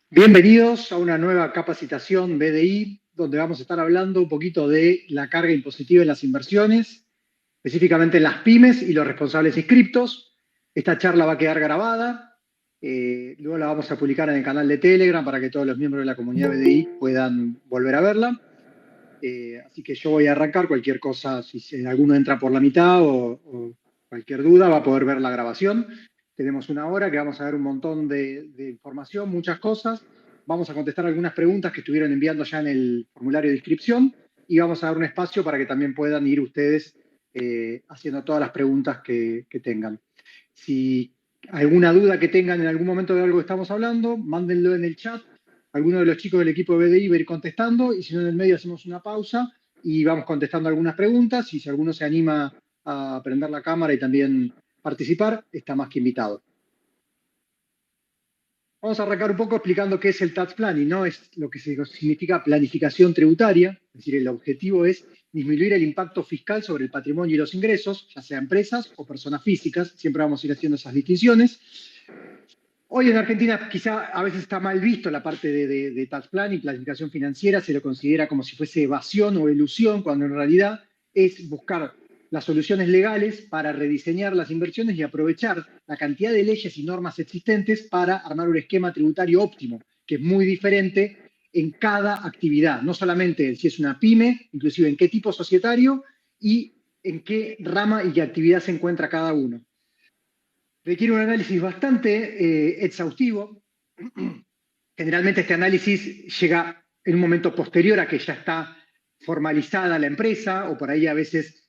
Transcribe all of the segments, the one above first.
Bienvenidos a una nueva capacitación BDI, donde vamos a estar hablando un poquito de la carga impositiva en las inversiones, específicamente en las pymes y los responsables inscriptos. Esta charla va a quedar grabada, luego la vamos a publicar en el canal de Telegram para que todos los miembros de la comunidad BDI puedan volver a verla. Así que yo voy a arrancar, cualquier cosa, si alguno entra por la mitad o cualquier duda, va a poder ver la grabación. Tenemos una hora que vamos a ver un montón de información, muchas cosas. Vamos a contestar algunas preguntas que estuvieron enviando ya en el formulario de inscripción y vamos a dar un espacio para que también puedan ir ustedes haciendo todas las preguntas que tengan. Si alguna duda que tengan en algún momento de algo que estamos hablando, mándenlo en el chat. Alguno de los chicos del equipo de BDI va a ir contestando y si no en el medio hacemos una pausa y vamos contestando algunas preguntas y si alguno se anima a prender la cámara y también participar, está más que invitado. Vamos a arrancar un poco explicando qué es el tax planning, ¿no? Es lo que significa planificación tributaria, es decir, el objetivo es disminuir el impacto fiscal sobre el patrimonio y los ingresos, ya sea empresas o personas físicas, siempre vamos a ir haciendo esas distinciones. Hoy en Argentina quizá a veces está mal visto la parte de tax planning, planificación financiera, se lo considera como si fuese evasión o elusión, cuando en realidad es buscar las soluciones legales para rediseñar las inversiones y aprovechar la cantidad de leyes y normas existentes para armar un esquema tributario óptimo, que es muy diferente en cada actividad, no solamente si es una pyme, inclusive en qué tipo societario y en qué rama y qué actividad se encuentra cada uno. Requiere un análisis bastante exhaustivo. Generalmente este análisis llega en un momento posterior a que ya está formalizada la empresa o por ahí a veces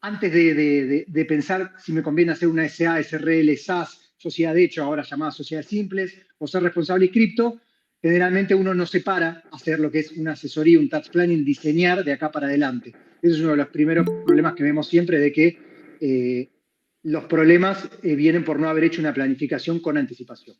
antes de pensar si me conviene hacer una SA, SRL, SAS, sociedad de hecho, ahora llamada sociedades simples, o ser responsable inscripto, generalmente uno no se para a hacer lo que es una asesoría, un tax planning, diseñar de acá para adelante. Ese es uno de los primeros problemas que vemos siempre de que los problemas vienen por no haber hecho una planificación con anticipación.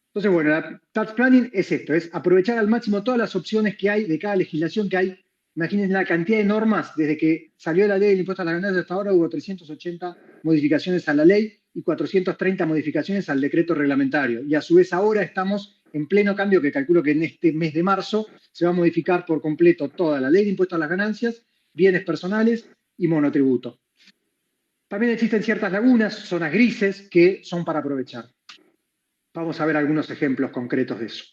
Entonces, bueno, la tax planning es esto, es aprovechar al máximo todas las opciones que hay de cada legislación que hay. Imagínense la cantidad de normas, desde que salió la ley del impuesto a las ganancias hasta ahora hubo 380 modificaciones a la ley y 430 modificaciones al decreto reglamentario. Y a su vez ahora estamos en pleno cambio, que calculo que en este mes de marzo se va a modificar por completo toda la ley de impuesto a las ganancias, bienes personales y monotributo. También existen ciertas lagunas, zonas grises, que son para aprovechar. Vamos a ver algunos ejemplos concretos de eso.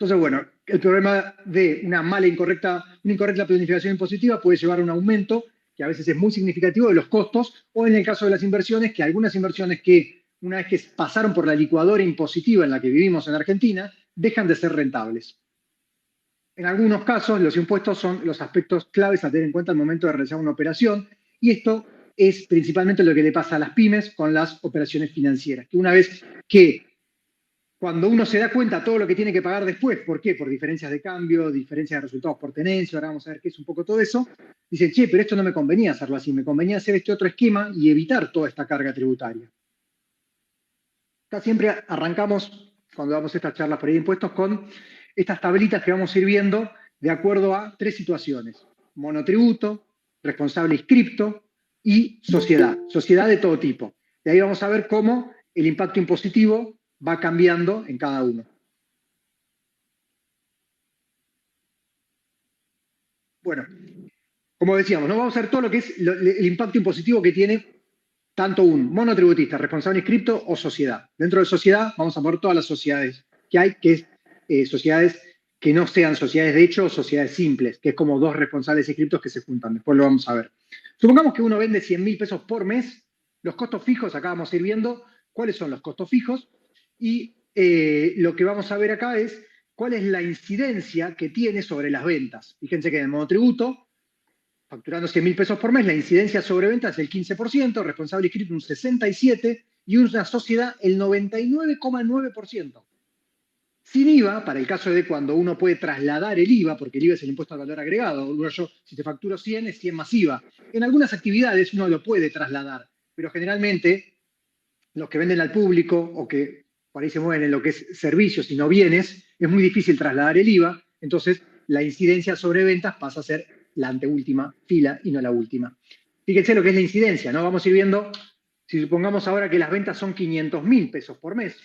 Entonces, bueno, el problema de una incorrecta planificación impositiva puede llevar a un aumento, que a veces es muy significativo, de los costos, o en el caso de las inversiones, que algunas inversiones que una vez que pasaron por la licuadora impositiva en la que vivimos en Argentina, dejan de ser rentables. En algunos casos, los impuestos son los aspectos claves a tener en cuenta al momento de realizar una operación, y esto es principalmente lo que le pasa a las pymes con las operaciones financieras, que una vez que cuando uno se da cuenta de todo lo que tiene que pagar después, ¿por qué? Por diferencias de cambio, diferencias de resultados por tenencia, ahora vamos a ver qué es un poco todo eso, dicen, che, pero esto no me convenía hacerlo así, me convenía hacer este otro esquema y evitar toda esta carga tributaria. Acá siempre arrancamos, cuando damos estas charlas por ahí de impuestos, con estas tablitas que vamos a ir viendo de acuerdo a 3 situaciones: monotributo, responsable inscripto y sociedad. Sociedad de todo tipo. De ahí vamos a ver cómo el impacto impositivo va cambiando en cada uno. Bueno, como decíamos, ¿no? Vamos a ver todo lo que es el impacto impositivo que tiene tanto un monotributista, responsable inscripto o sociedad. Dentro de sociedad vamos a ver todas las sociedades que hay, que es sociedades que no sean sociedades de hecho o sociedades simples, que es como dos responsables inscriptos que se juntan. Después lo vamos a ver. Supongamos que uno vende 100.000 pesos por mes. Los costos fijos, acá vamos a ir viendo cuáles son los costos fijos y lo que vamos a ver acá es cuál es la incidencia que tiene sobre las ventas. Fíjense que en el monotributo, facturando 100.000 pesos por mes, la incidencia sobre ventas es el 15%, responsable inscrito un 67% y una sociedad el 99,9%. Sin IVA, para el caso de cuando uno puede trasladar el IVA, porque el IVA es el impuesto al valor agregado, si te facturo 100 es 100 más IVA. En algunas actividades uno lo puede trasladar, pero generalmente los que venden al público o que por ahí se mueven en lo que es servicios y no bienes, es muy difícil trasladar el IVA, entonces la incidencia sobre ventas pasa a ser la anteúltima fila y no la última. Fíjense lo que es la incidencia, ¿no? Vamos a ir viendo, si supongamos ahora que las ventas son 500.000 pesos por mes,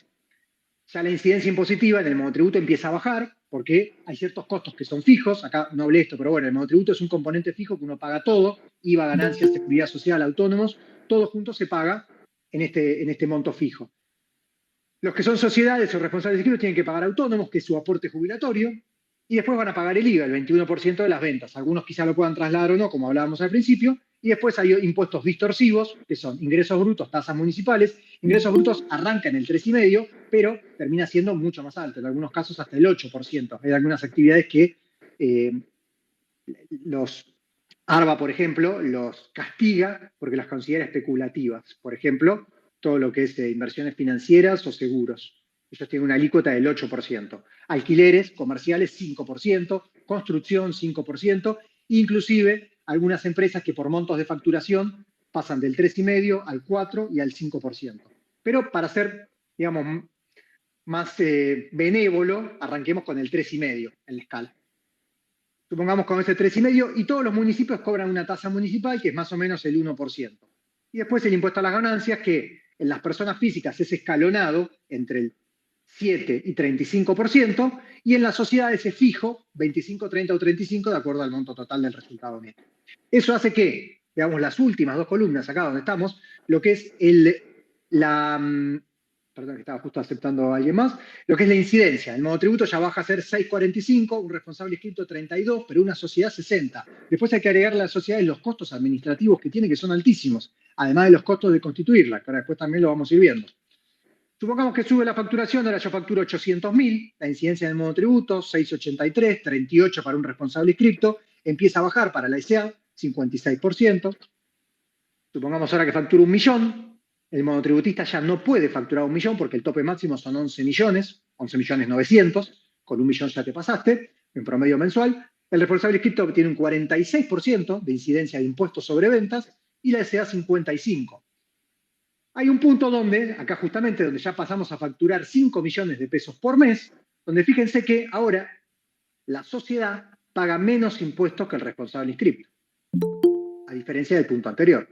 ya la incidencia impositiva en el monotributo empieza a bajar porque hay ciertos costos que son fijos. Acá no hablé esto, pero bueno, el monotributo es un componente fijo que uno paga todo, IVA, ganancias, seguridad social, autónomos, todo junto se paga en este monto fijo. Los que son sociedades o responsables inscritos tienen que pagar autónomos, que es su aporte jubilatorio, y después van a pagar el IVA, el 21% de las ventas. Algunos quizá lo puedan trasladar o no, como hablábamos al principio, y después hay impuestos distorsivos, que son ingresos brutos, tasas municipales. Ingresos brutos arranca en el 3,5%, pero termina siendo mucho más alto, en algunos casos hasta el 8%. Hay algunas actividades que los ARBA, por ejemplo, los castiga porque las considera especulativas. Por ejemplo, todo lo que es inversiones financieras o seguros. Ellos tienen una alícuota del 8%. Alquileres comerciales, 5%. Construcción, 5%. Inclusive, algunas empresas que por montos de facturación pasan del 3,5% al 4% y al 5%. Pero para ser, digamos, más benévolo, arranquemos con el 3,5% en la escala. Supongamos con ese 3,5% y todos los municipios cobran una tasa municipal que es más o menos el 1%. Y después el impuesto a las ganancias, que en las personas físicas es escalonado entre el 7 y 35%, y en las sociedades es fijo, 25, 30 o 35, de acuerdo al monto total del resultado neto. Eso hace que, veamos las últimas dos columnas acá donde estamos, lo que es perdón, que estaba justo aceptando a alguien más, lo que es la incidencia. El monotributo ya baja a ser 6,45, un responsable inscrito 32, pero una sociedad 60. Después hay que agregarle a la sociedad los costos administrativos que tiene, que son altísimos, además de los costos de constituirla, que ahora después también lo vamos a ir viendo. Supongamos que sube la facturación, ahora yo facturo 800.000, la incidencia del monotributo, 6,83, 38 para un responsable inscrito, empieza a bajar para la SA, 56%. Supongamos ahora que facturo 1.000.000, el monotributista ya no puede facturar 1.000.000 porque el tope máximo son 11 millones, 11.900.000, con 1.000.000 ya te pasaste, en promedio mensual. El responsable inscrito tiene un 46% de incidencia de impuestos sobre ventas y la SA 55%. Hay un punto donde, acá justamente, donde ya pasamos a facturar 5 millones de pesos por mes, donde fíjense que ahora la sociedad paga menos impuestos que el responsable inscrito, a diferencia del punto anterior.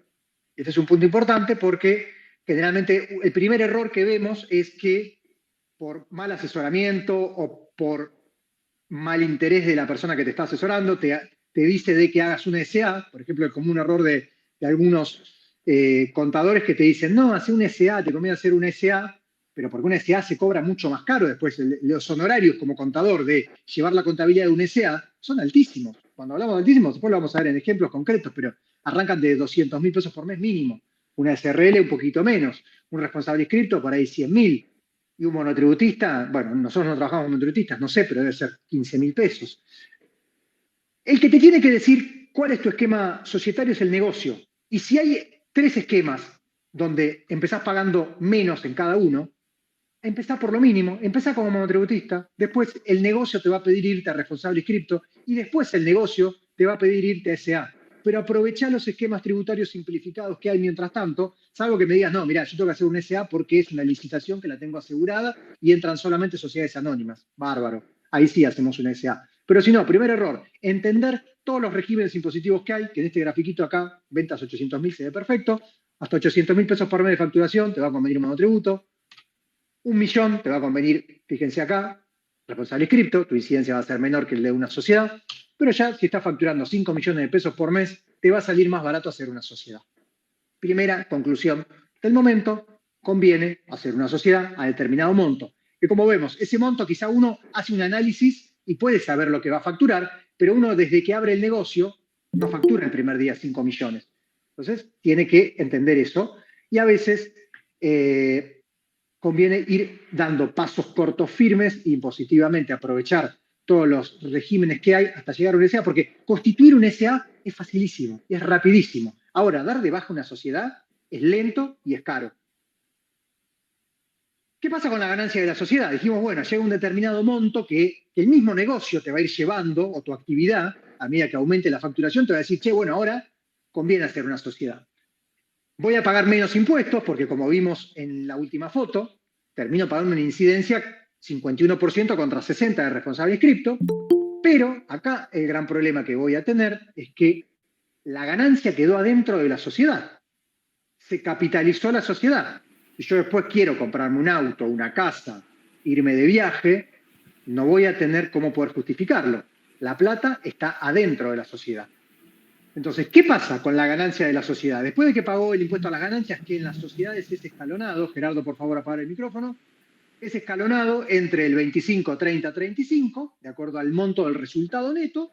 Este es un punto importante porque generalmente el primer error que vemos es que por mal asesoramiento o por mal interés de la persona que te está asesorando, te dice de que hagas una SA. Por ejemplo, el común error de algunos contadores que te dicen, no, hace un SA, te conviene hacer un SA, pero porque un SA se cobra mucho más caro. Después los honorarios como contador de llevar la contabilidad de un SA son altísimos. Cuando hablamos de altísimos, después lo vamos a ver en ejemplos concretos, pero arrancan de 200.000 pesos por mes mínimo. Una SRL un poquito menos, un responsable inscrito por ahí 100.000, y un monotributista, bueno, nosotros no trabajamos con monotributistas, no sé, pero debe ser 15.000 pesos. El que te tiene que decir cuál es tu esquema societario es el negocio. Y si hay 3 esquemas donde empezás pagando menos en cada uno, empezá por lo mínimo, empezá como monotributista, después el negocio te va a pedir irte a responsable inscripto y después el negocio te va a pedir irte a SA. Pero aprovechá los esquemas tributarios simplificados que hay mientras tanto, salvo que me digas, no, mirá, yo tengo que hacer un SA porque es una licitación que la tengo asegurada y entran solamente sociedades anónimas. Bárbaro. ahí sí hacemos una SA. Pero si no, primer error, entender todos los regímenes impositivos que hay, que en este grafiquito acá, ventas 800.000 se ve perfecto, hasta 800.000 pesos por mes de facturación, te va a convenir un monotributo, 1.000.000 te va a convenir, fíjense acá, responsable cripto, tu incidencia va a ser menor que el de una sociedad, pero ya si estás facturando 5 millones de pesos por mes, te va a salir más barato hacer una sociedad. Primera conclusión del momento, conviene hacer una sociedad a determinado monto. Que como vemos, ese monto quizá uno hace un análisis y puede saber lo que va a facturar, pero uno desde que abre el negocio no factura el primer día 5 millones. Entonces, tiene que entender eso y a veces conviene ir dando pasos cortos firmes y positivamente aprovechar todos los regímenes que hay hasta llegar a una SA, porque constituir una SA es facilísimo, es rapidísimo. Ahora, dar de baja una sociedad es lento y es caro. ¿Qué pasa con la ganancia de la sociedad? Dijimos, bueno, llega un determinado monto que el mismo negocio te va a ir llevando, o tu actividad, a medida que aumente la facturación, te va a decir, che, bueno, ahora conviene hacer una sociedad. Voy a pagar menos impuestos, porque como vimos en la última foto, termino pagando una incidencia 51% contra 60% de responsable cripto, pero acá el gran problema que voy a tener es que la ganancia quedó adentro de la sociedad. Se capitalizó la sociedad. Si yo después quiero comprarme un auto, una casa, irme de viaje, no voy a tener cómo poder justificarlo. La plata está adentro de la sociedad. Entonces, ¿qué pasa con la ganancia de la sociedad? Después de que pagó el impuesto a las ganancias, que en las sociedades es escalonado, Gerardo, por favor, apaga el micrófono, es escalonado entre el 25, 30, 35, de acuerdo al monto del resultado neto,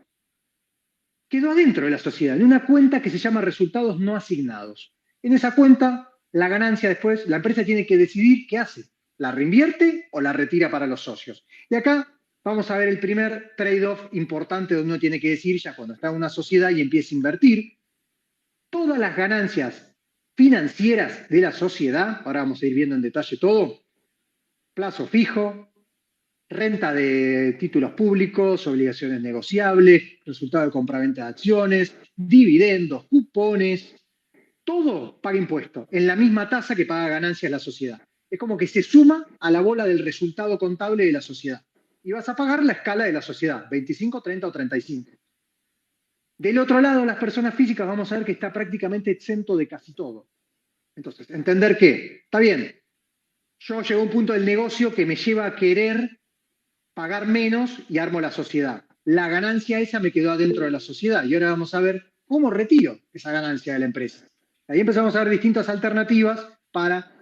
quedó adentro de la sociedad, en una cuenta que se llama resultados no asignados. En esa cuenta, la ganancia después, la empresa tiene que decidir qué hace. ¿La reinvierte o la retira para los socios? Y acá vamos a ver el primer trade-off importante donde uno tiene que decir, ya cuando está en una sociedad y empieza a invertir, todas las ganancias financieras de la sociedad, ahora vamos a ir viendo en detalle todo, plazo fijo, renta de títulos públicos, obligaciones negociables, resultado de compraventa de acciones, dividendos, cupones, todo paga impuesto en la misma tasa que paga ganancias la sociedad. Es como que se suma a la bola del resultado contable de la sociedad. Y vas a pagar la escala de la sociedad, 25, 30 o 35. Del otro lado, las personas físicas vamos a ver que está prácticamente exento de casi todo. Entonces, entender que, está bien, yo llego a un punto del negocio que me lleva a querer pagar menos y armo la sociedad. La ganancia esa me quedó adentro de la sociedad y ahora vamos a ver cómo retiro esa ganancia de la empresa. Ahí empezamos a ver distintas alternativas para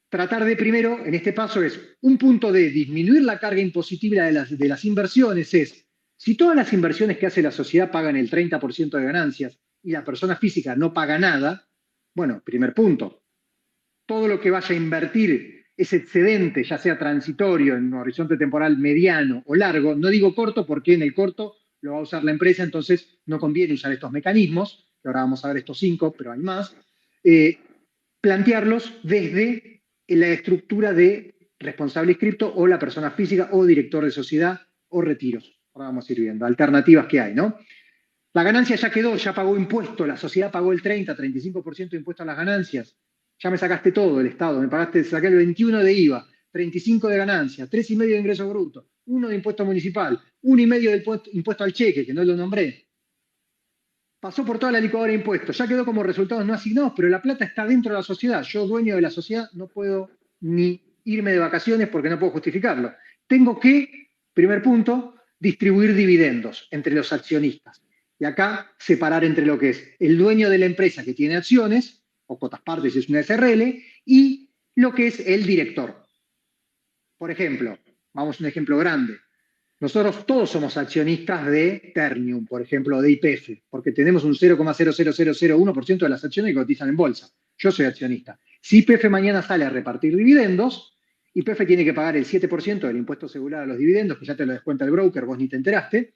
tratar de primero, en este paso es un punto de disminuir la carga impositiva de las inversiones, es si todas las inversiones que hace la sociedad pagan el 30% de ganancias y la persona física no paga nada, bueno, primer punto, todo lo que vaya a invertir ese excedente, ya sea transitorio, en un horizonte temporal mediano o largo, no digo corto porque en el corto lo va a usar la empresa, entonces no conviene usar estos mecanismos, que ahora vamos a ver estos 5, pero hay más, plantearlos desde la estructura de responsable cripto o la persona física o director de sociedad o retiros. Ahora vamos a ir viendo alternativas que hay, ¿no? La ganancia ya quedó, ya pagó impuesto, la sociedad pagó el 30, 35% de impuesto a las ganancias. Ya me sacaste todo el Estado, me pagaste, saqué el 21 de IVA, 35 de ganancia, 3,5 de ingreso bruto, 1 de impuesto municipal, 1,5 del impuesto al cheque, que no lo nombré. Pasó por toda la licuadora de impuestos, ya quedó como resultados no asignados, pero la plata está dentro de la sociedad. Yo, dueño de la sociedad, no puedo ni irme de vacaciones porque no puedo justificarlo. Tengo que, primer punto, distribuir dividendos entre los accionistas. Y acá separar entre lo que es el dueño de la empresa que tiene acciones, o cotas partes si es una SRL, y lo que es el director. Por ejemplo, vamos a un ejemplo grande. Nosotros todos somos accionistas de Ternium, por ejemplo, de YPF, porque tenemos un 0,00001% de las acciones que cotizan en bolsa. Yo soy accionista. Si YPF mañana sale a repartir dividendos, YPF tiene que pagar el 7% del impuesto segurado a los dividendos, que ya te lo descuenta el broker, vos ni te enteraste,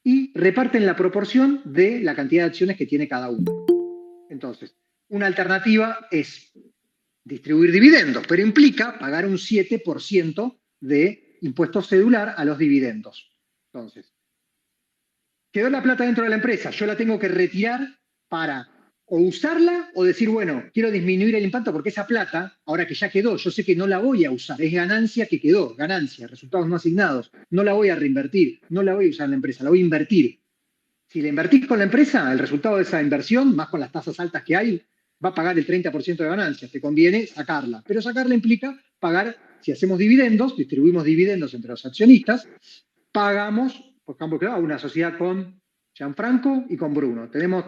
y reparten la proporción de la cantidad de acciones que tiene cada uno. Entonces, una alternativa es distribuir dividendos, pero implica pagar un 7% de impuesto cedular a los dividendos. Entonces, quedó la plata dentro de la empresa, yo la tengo que retirar para o usarla o decir, bueno, quiero disminuir el impacto porque esa plata, ahora que ya quedó, yo sé que no la voy a usar, es ganancia que quedó, ganancia, resultados no asignados, no la voy a reinvertir, no la voy a usar en la empresa, la voy a invertir. Si la invertís con la empresa, el resultado de esa inversión, más con las tasas altas que hay, va a pagar el 30% de ganancias. Te conviene sacarla. Pero sacarla implica pagar, si hacemos dividendos, distribuimos dividendos entre los accionistas, pagamos, por ejemplo, claro, una sociedad con Gianfranco y con Bruno. Tenemos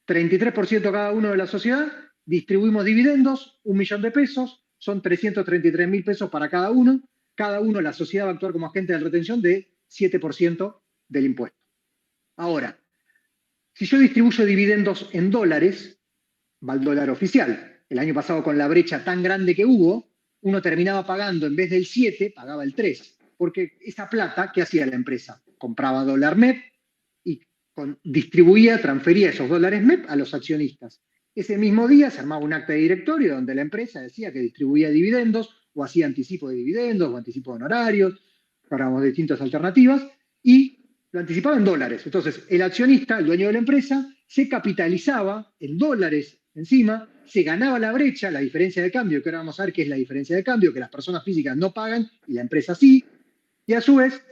33% cada uno de la sociedad, distribuimos dividendos, 1.000.000 de pesos, son 333.000 pesos para cada uno. Cada uno, la sociedad va a actuar como agente de retención de 7% del impuesto. Ahora, si yo distribuyo dividendos en dólares, va el dólar oficial. El año pasado, con la brecha tan grande que hubo, uno terminaba pagando, en vez del 7, pagaba el 3. Porque esa plata, ¿qué hacía la empresa? Compraba dólar MEP y distribuía, transfería esos dólares MEP a los accionistas. Ese mismo día se armaba un acta de directorio donde la empresa decía que distribuía dividendos o hacía anticipo de dividendos o anticipo de honorarios, hablábamos de distintas alternativas, y lo anticipaba en dólares. Entonces, el accionista, el dueño de la empresa, se capitalizaba en dólares encima, se ganaba la brecha, la diferencia de cambio, que ahora vamos a ver qué es la diferencia de cambio, que las personas físicas no pagan y la empresa sí, y a su vez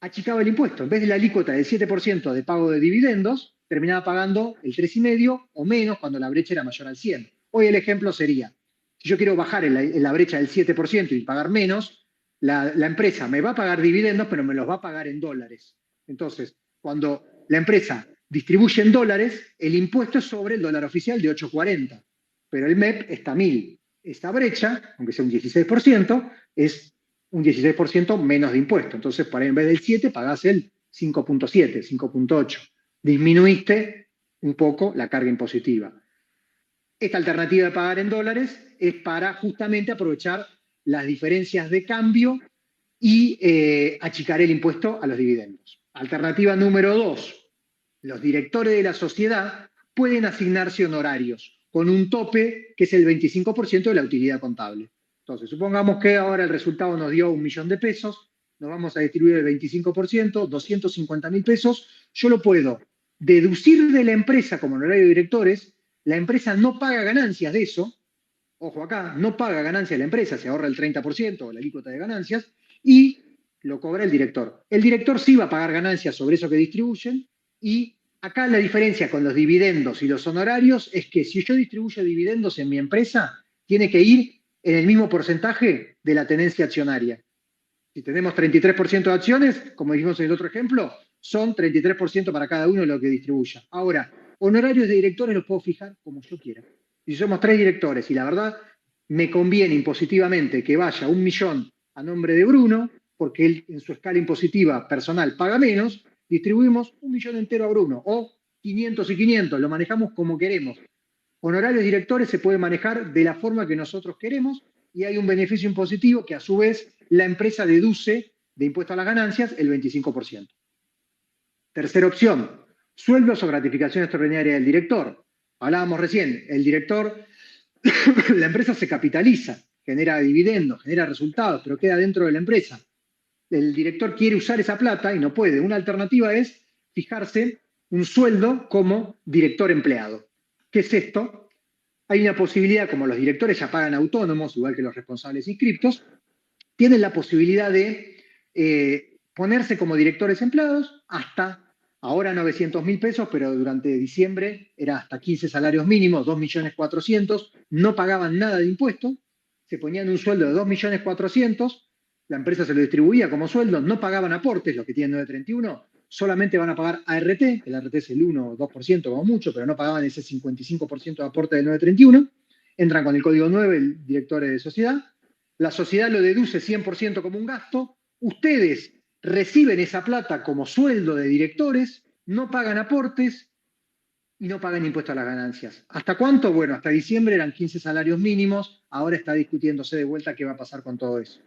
achicaba el impuesto. En vez de la alícuota del 7% de pago de dividendos, terminaba pagando el 3,5% o menos cuando la brecha era mayor al 100%. Hoy el ejemplo sería, si yo quiero bajar en la brecha del 7% y pagar menos, la empresa me va a pagar dividendos, pero me los va a pagar en dólares. Entonces, cuando la empresa distribuye en dólares, el impuesto es sobre el dólar oficial de 8,40, pero el MEP está a 1.000. Esta brecha, aunque sea un 16%, es un 16% menos de impuesto. Entonces, para en vez del 7, pagás el 5,7, 5,8. Disminuiste un poco la carga impositiva. Esta alternativa de pagar en dólares es para justamente aprovechar las diferencias de cambio y achicar el impuesto a los dividendos. Alternativa número 2. Los directores de la sociedad pueden asignarse honorarios con un tope que es el 25% de la utilidad contable. Entonces, supongamos que ahora el resultado nos dio 1.000.000 de pesos, nos vamos a distribuir el 25%, 250.000 pesos. Yo lo puedo deducir de la empresa como honorario de directores. La empresa no paga ganancias de eso. Ojo acá, no paga ganancias la empresa, se ahorra el 30% o la alícuota de ganancias y lo cobra el director. El director sí va a pagar ganancias sobre eso que distribuyen y acá la diferencia con los dividendos y los honorarios es que si yo distribuyo dividendos en mi empresa, tiene que ir en el mismo porcentaje de la tenencia accionaria. Si tenemos 33% de acciones, como dijimos en el otro ejemplo, son 33% para cada uno de lo que distribuya. Ahora, honorarios de directores los puedo fijar como yo quiera. Si somos 3 directores y la verdad me conviene impositivamente que vaya 1.000.000 a nombre de Bruno, porque él en su escala impositiva personal paga menos, distribuimos 1.000.000 entero a Bruno, o 500 y 500, lo manejamos como queremos. Honorarios directores se puede manejar de la forma que nosotros queremos y hay un beneficio impositivo que a su vez la empresa deduce de impuesto a las ganancias el 25%. Tercera opción, sueldos o gratificación extraordinaria del director. Hablábamos recién, el director, la empresa se capitaliza, genera dividendos, genera resultados, pero queda dentro de la empresa. El director quiere usar esa plata y no puede. Una alternativa es fijarse un sueldo como director empleado. ¿Qué es esto? Hay una posibilidad, como los directores ya pagan autónomos, igual que los responsables inscriptos, tienen la posibilidad de ponerse como directores empleados hasta ahora 900.000 pesos, pero durante diciembre era hasta 15 salarios mínimos, 2.400.000, no pagaban nada de impuestos, se ponían un sueldo de 2.400.000, la empresa se lo distribuía como sueldo, no pagaban aportes, los que tienen 931, solamente van a pagar ART, el ART es el 1 o 2% como mucho, pero no pagaban ese 55% de aporte del 931, entran con el código 9, el director de sociedad, la sociedad lo deduce 100% como un gasto, ustedes reciben esa plata como sueldo de directores, no pagan aportes y no pagan impuesto a las ganancias. ¿Hasta cuánto? Bueno, hasta diciembre eran 15 salarios mínimos, ahora está discutiéndose de vuelta qué va a pasar con todo eso.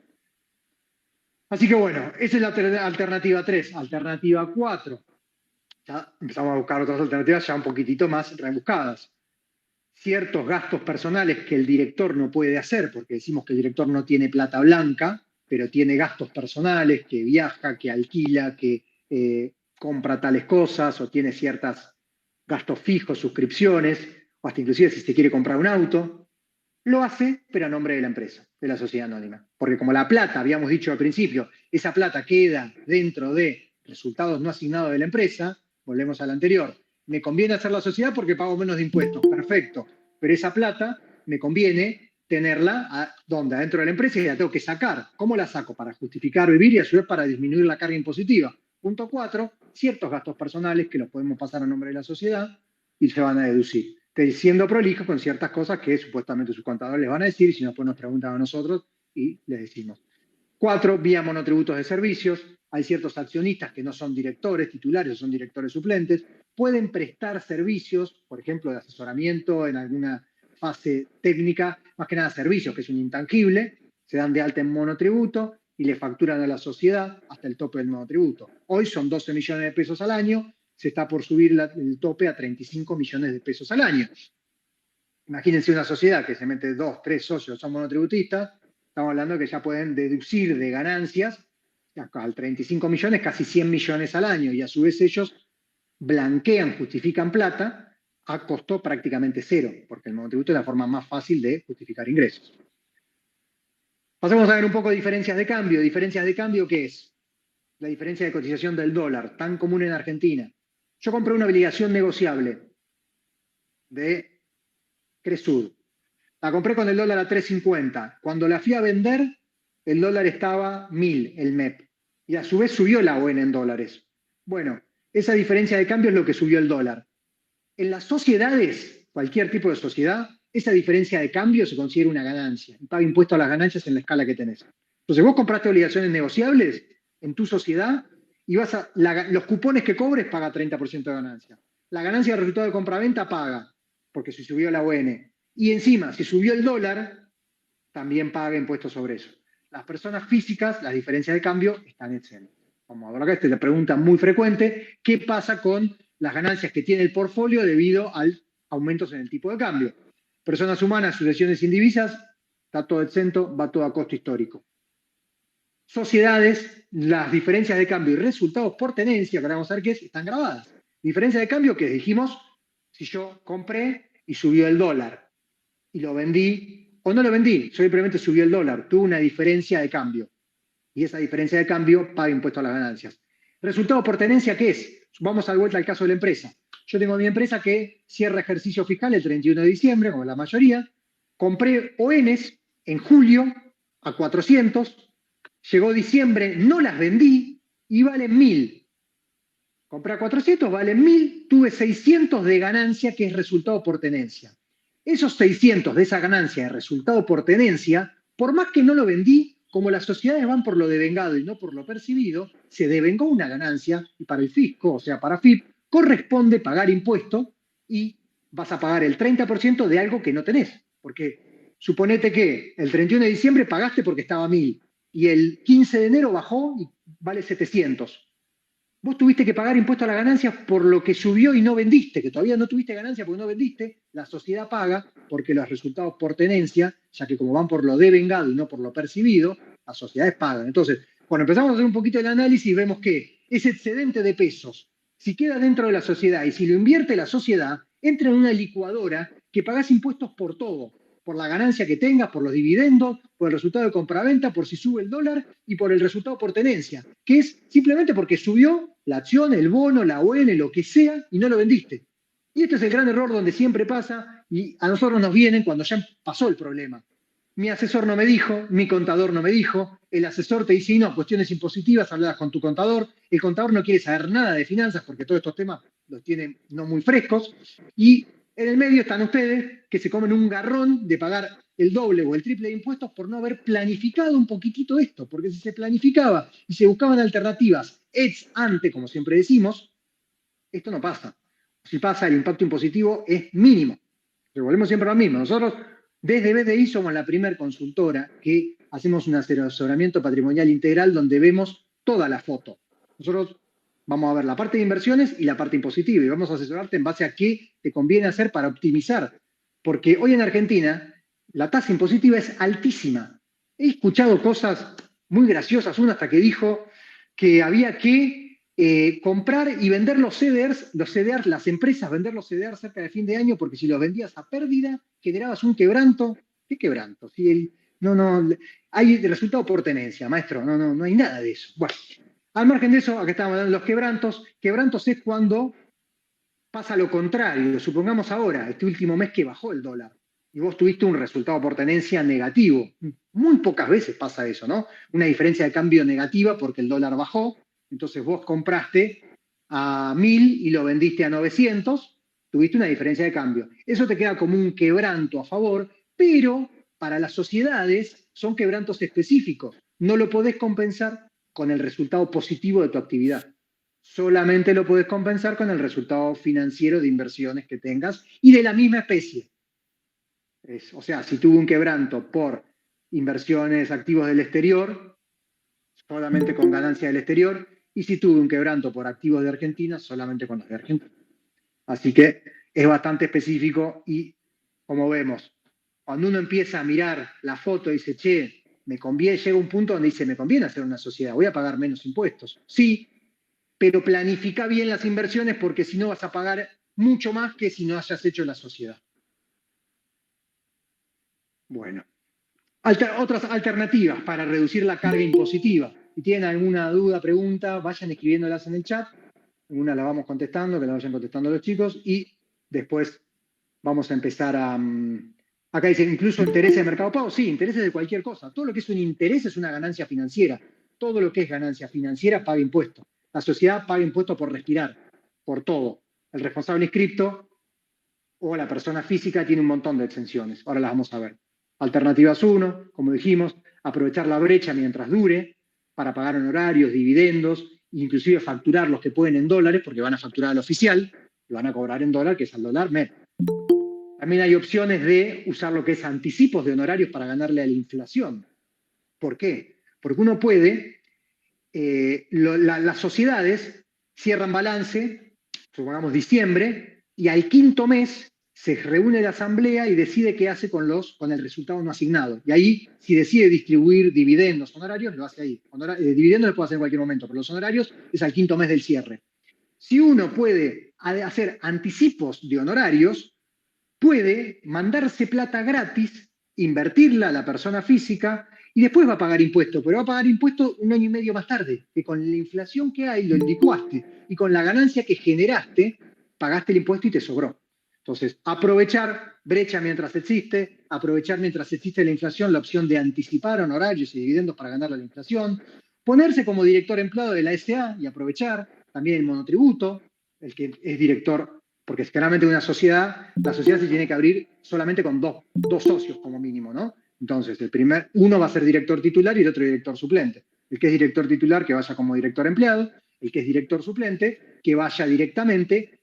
Así que bueno, esa es la alternativa 3. Alternativa 4. Ya empezamos a buscar otras alternativas ya un poquitito más rebuscadas. Ciertos gastos personales que el director no puede hacer, porque decimos que el director no tiene plata blanca, pero tiene gastos personales, que viaja, que alquila, que compra tales cosas o tiene ciertas gastos fijos, suscripciones, o hasta inclusive si se quiere comprar un auto, lo hace, pero a nombre de la empresa, de la sociedad anónima. Porque como la plata, habíamos dicho al principio, esa plata queda dentro de resultados no asignados de la empresa, volvemos al anterior, me conviene hacer la sociedad porque pago menos de impuestos, perfecto, pero esa plata me conviene tenerla ¿dónde? Adentro de la empresa y la tengo que sacar. ¿Cómo la saco? Para justificar vivir y a su vez para disminuir la carga impositiva. Punto 4, ciertos gastos personales que los podemos pasar a nombre de la sociedad y se van a deducir. Siendo prolijo con ciertas cosas que supuestamente sus contadores les van a decir y si no, pues nos preguntan a nosotros y les decimos. 4, vía monotributos de servicios. Hay ciertos accionistas que no son directores titulares, son directores suplentes. Pueden prestar servicios, por ejemplo, de asesoramiento en alguna fase técnica, más que nada servicios, que es un intangible, se dan de alta en monotributo y le facturan a la sociedad hasta el tope del monotributo. Hoy son 12 millones de pesos al año, se está por subir el tope a 35 millones de pesos al año. Imagínense una sociedad que se mete 2, 3 socios, son monotributistas, estamos hablando de que ya pueden deducir de ganancias al 35 millones, casi 100 millones al año, y a su vez ellos blanquean, justifican plata a costo prácticamente cero, porque el monotributo es la forma más fácil de justificar ingresos. Pasemos a ver un poco de diferencias de cambio. ¿Diferencias de cambio qué es? La diferencia de cotización del dólar, tan común en Argentina. Yo compré una obligación negociable de Cresud. La compré con el dólar a 3.50. Cuando la fui a vender, el dólar estaba 1.000, el MEP. Y a su vez subió la ON en dólares. Bueno, esa diferencia de cambio es lo que subió el dólar. En las sociedades, cualquier tipo de sociedad, esa diferencia de cambio se considera una ganancia. Y paga impuesto a las ganancias en la escala que tenés. Entonces vos compraste obligaciones negociables en tu sociedad y los cupones que cobres paga 30% de ganancia. La ganancia del resultado de compra-venta paga, porque si subió la ON. Y encima, si subió el dólar, también paga impuestos sobre eso. Las personas físicas, las diferencias de cambio están exentas. Vamos a ver acá, esta es la pregunta muy frecuente. ¿Qué pasa con las ganancias que tiene el portfolio debido a aumentos en el tipo de cambio? Personas humanas, sucesiones indivisas, está todo exento, va todo a costo histórico. Sociedades, las diferencias de cambio y resultados por tenencia, que ahora vamos a ver qué es, están grabadas. Diferencia de cambio que dijimos, si yo compré y subió el dólar y lo vendí, o no lo vendí, simplemente subió el dólar, tuvo una diferencia de cambio. Y esa diferencia de cambio paga impuesto a las ganancias. Resultado por tenencia, ¿qué es? Vamos a vuelta al caso de la empresa. Yo tengo mi empresa que cierra ejercicio fiscal el 31 de diciembre, como la mayoría. Compré ONs en julio a 400. Llegó diciembre, no las vendí y valen 1.000. Compré a 400, valen 1.000. Tuve 600 de ganancia, que es resultado por tenencia. Esos 600 de esa ganancia de resultado por tenencia, por más que no lo vendí, como las sociedades van por lo devengado y no por lo percibido, se devengó una ganancia y para el fisco, o sea, para FIP, corresponde pagar impuesto y vas a pagar el 30% de algo que no tenés. Porque suponete que el 31 de diciembre pagaste porque estaba 1.000 y el 15 de enero bajó y vale 700. Vos tuviste que pagar impuesto a las ganancias por lo que subió y no vendiste, que todavía no tuviste ganancia porque no vendiste, la sociedad paga porque los resultados por tenencia, ya que como van por lo devengado y no por lo percibido, las sociedades pagan. Entonces, cuando empezamos a hacer un poquito el análisis, vemos que ese excedente de pesos, si queda dentro de la sociedad y si lo invierte la sociedad, entra en una licuadora que pagás impuestos por todo, por la ganancia que tengas, por los dividendos, por el resultado de compraventa, por si sube el dólar y por el resultado por tenencia, que es simplemente porque subió la acción, el bono, la ON, lo que sea, y no lo vendiste. Y este es el gran error donde siempre pasa y a nosotros nos vienen cuando ya pasó el problema. Mi asesor no me dijo, mi contador no me dijo, el asesor te dice, no, cuestiones impositivas, hablas con tu contador, el contador no quiere saber nada de finanzas porque todos estos temas los tienen no muy frescos, y en el medio están ustedes que se comen un garrón de pagar el doble o el triple de impuestos por no haber planificado un poquitito esto, porque si se planificaba y se buscaban alternativas ex ante, como siempre decimos, esto no pasa. Si pasa, el impacto impositivo es mínimo. Pero volvemos siempre a lo mismo. Nosotros, desde BDI, somos la primer consultora que hacemos un asesoramiento patrimonial integral donde vemos toda la foto. Nosotros vamos a ver la parte de inversiones y la parte impositiva y vamos a asesorarte en base a qué te conviene hacer para optimizar. Porque hoy en Argentina la tasa impositiva es altísima. He escuchado cosas muy graciosas, una hasta que dijo que había que comprar y vender los CDRs, las empresas, vender los CDRs cerca de fin de año, porque si los vendías a pérdida, generabas un quebranto. ¿Qué quebranto? Si no, hay resultado por tenencia, maestro, no hay nada de eso. Bueno, al margen de eso, acá estamos hablando de los quebrantos. Quebrantos es cuando pasa lo contrario. Supongamos ahora, este último mes que bajó el dólar, y vos tuviste un resultado por tenencia negativo. Muy pocas veces pasa eso, ¿no? Una diferencia de cambio negativa porque el dólar bajó, entonces vos compraste a 1000 y lo vendiste a 900, tuviste una diferencia de cambio. Eso te queda como un quebranto a favor, pero para las sociedades son quebrantos específicos. No lo podés compensar con el resultado positivo de tu actividad. Solamente lo podés compensar con el resultado financiero de inversiones que tengas y de la misma especie. O sea, si tuvo un quebranto por inversiones, activos del exterior, solamente con ganancia del exterior, y si tuvo un quebranto por activos de Argentina, solamente con los de Argentina. Así que es bastante específico y, como vemos, cuando uno empieza a mirar la foto y dice, che, me conviene, llega un punto donde dice, me conviene hacer una sociedad, voy a pagar menos impuestos. Sí, pero planifica bien las inversiones porque si no vas a pagar mucho más que si no hayas hecho la sociedad. Bueno, otras alternativas para reducir la carga impositiva. Si tienen alguna duda, pregunta, vayan escribiéndolas en el chat. Una la vamos contestando, que la vayan contestando los chicos, y después vamos a empezar a... acá dice, incluso intereses de mercado pago. Sí, intereses de cualquier cosa. Todo lo que es un interés es una ganancia financiera. Todo lo que es ganancia financiera paga impuestos. La sociedad paga impuestos por respirar, por todo. El responsable inscripto o la persona física tiene un montón de exenciones. Ahora las vamos a ver. Alternativas 1, como dijimos, aprovechar la brecha mientras dure para pagar honorarios, dividendos, inclusive facturar los que pueden en dólares, porque van a facturar al oficial y van a cobrar en dólar, que es al dólar MEP. También hay opciones de usar lo que es anticipos de honorarios para ganarle a la inflación. ¿Por qué? Porque uno puede, las sociedades cierran balance, supongamos diciembre, y al quinto mes se reúne la asamblea y decide qué hace con el resultado no asignado. Y ahí, si decide distribuir dividendos, honorarios, lo hace ahí. Dividendos lo puede hacer en cualquier momento, pero los honorarios es al quinto mes del cierre. Si uno puede hacer anticipos de honorarios, puede mandarse plata gratis, invertirla a la persona física y después va a pagar impuestos, pero va a pagar impuestos un año y medio más tarde, que con la inflación que hay lo licuaste y con la ganancia que generaste, pagaste el impuesto y te sobró. Entonces, aprovechar brecha mientras existe, aprovechar mientras existe la inflación la opción de anticipar honorarios y dividendos para ganar la inflación, ponerse como director empleado de la SA y aprovechar también el monotributo, el que es director, porque generalmente en una sociedad, la sociedad se tiene que abrir solamente con dos socios como mínimo, ¿no? Entonces, uno va a ser director titular y el otro director suplente. El que es director titular que vaya como director empleado, el que es director suplente que vaya directamente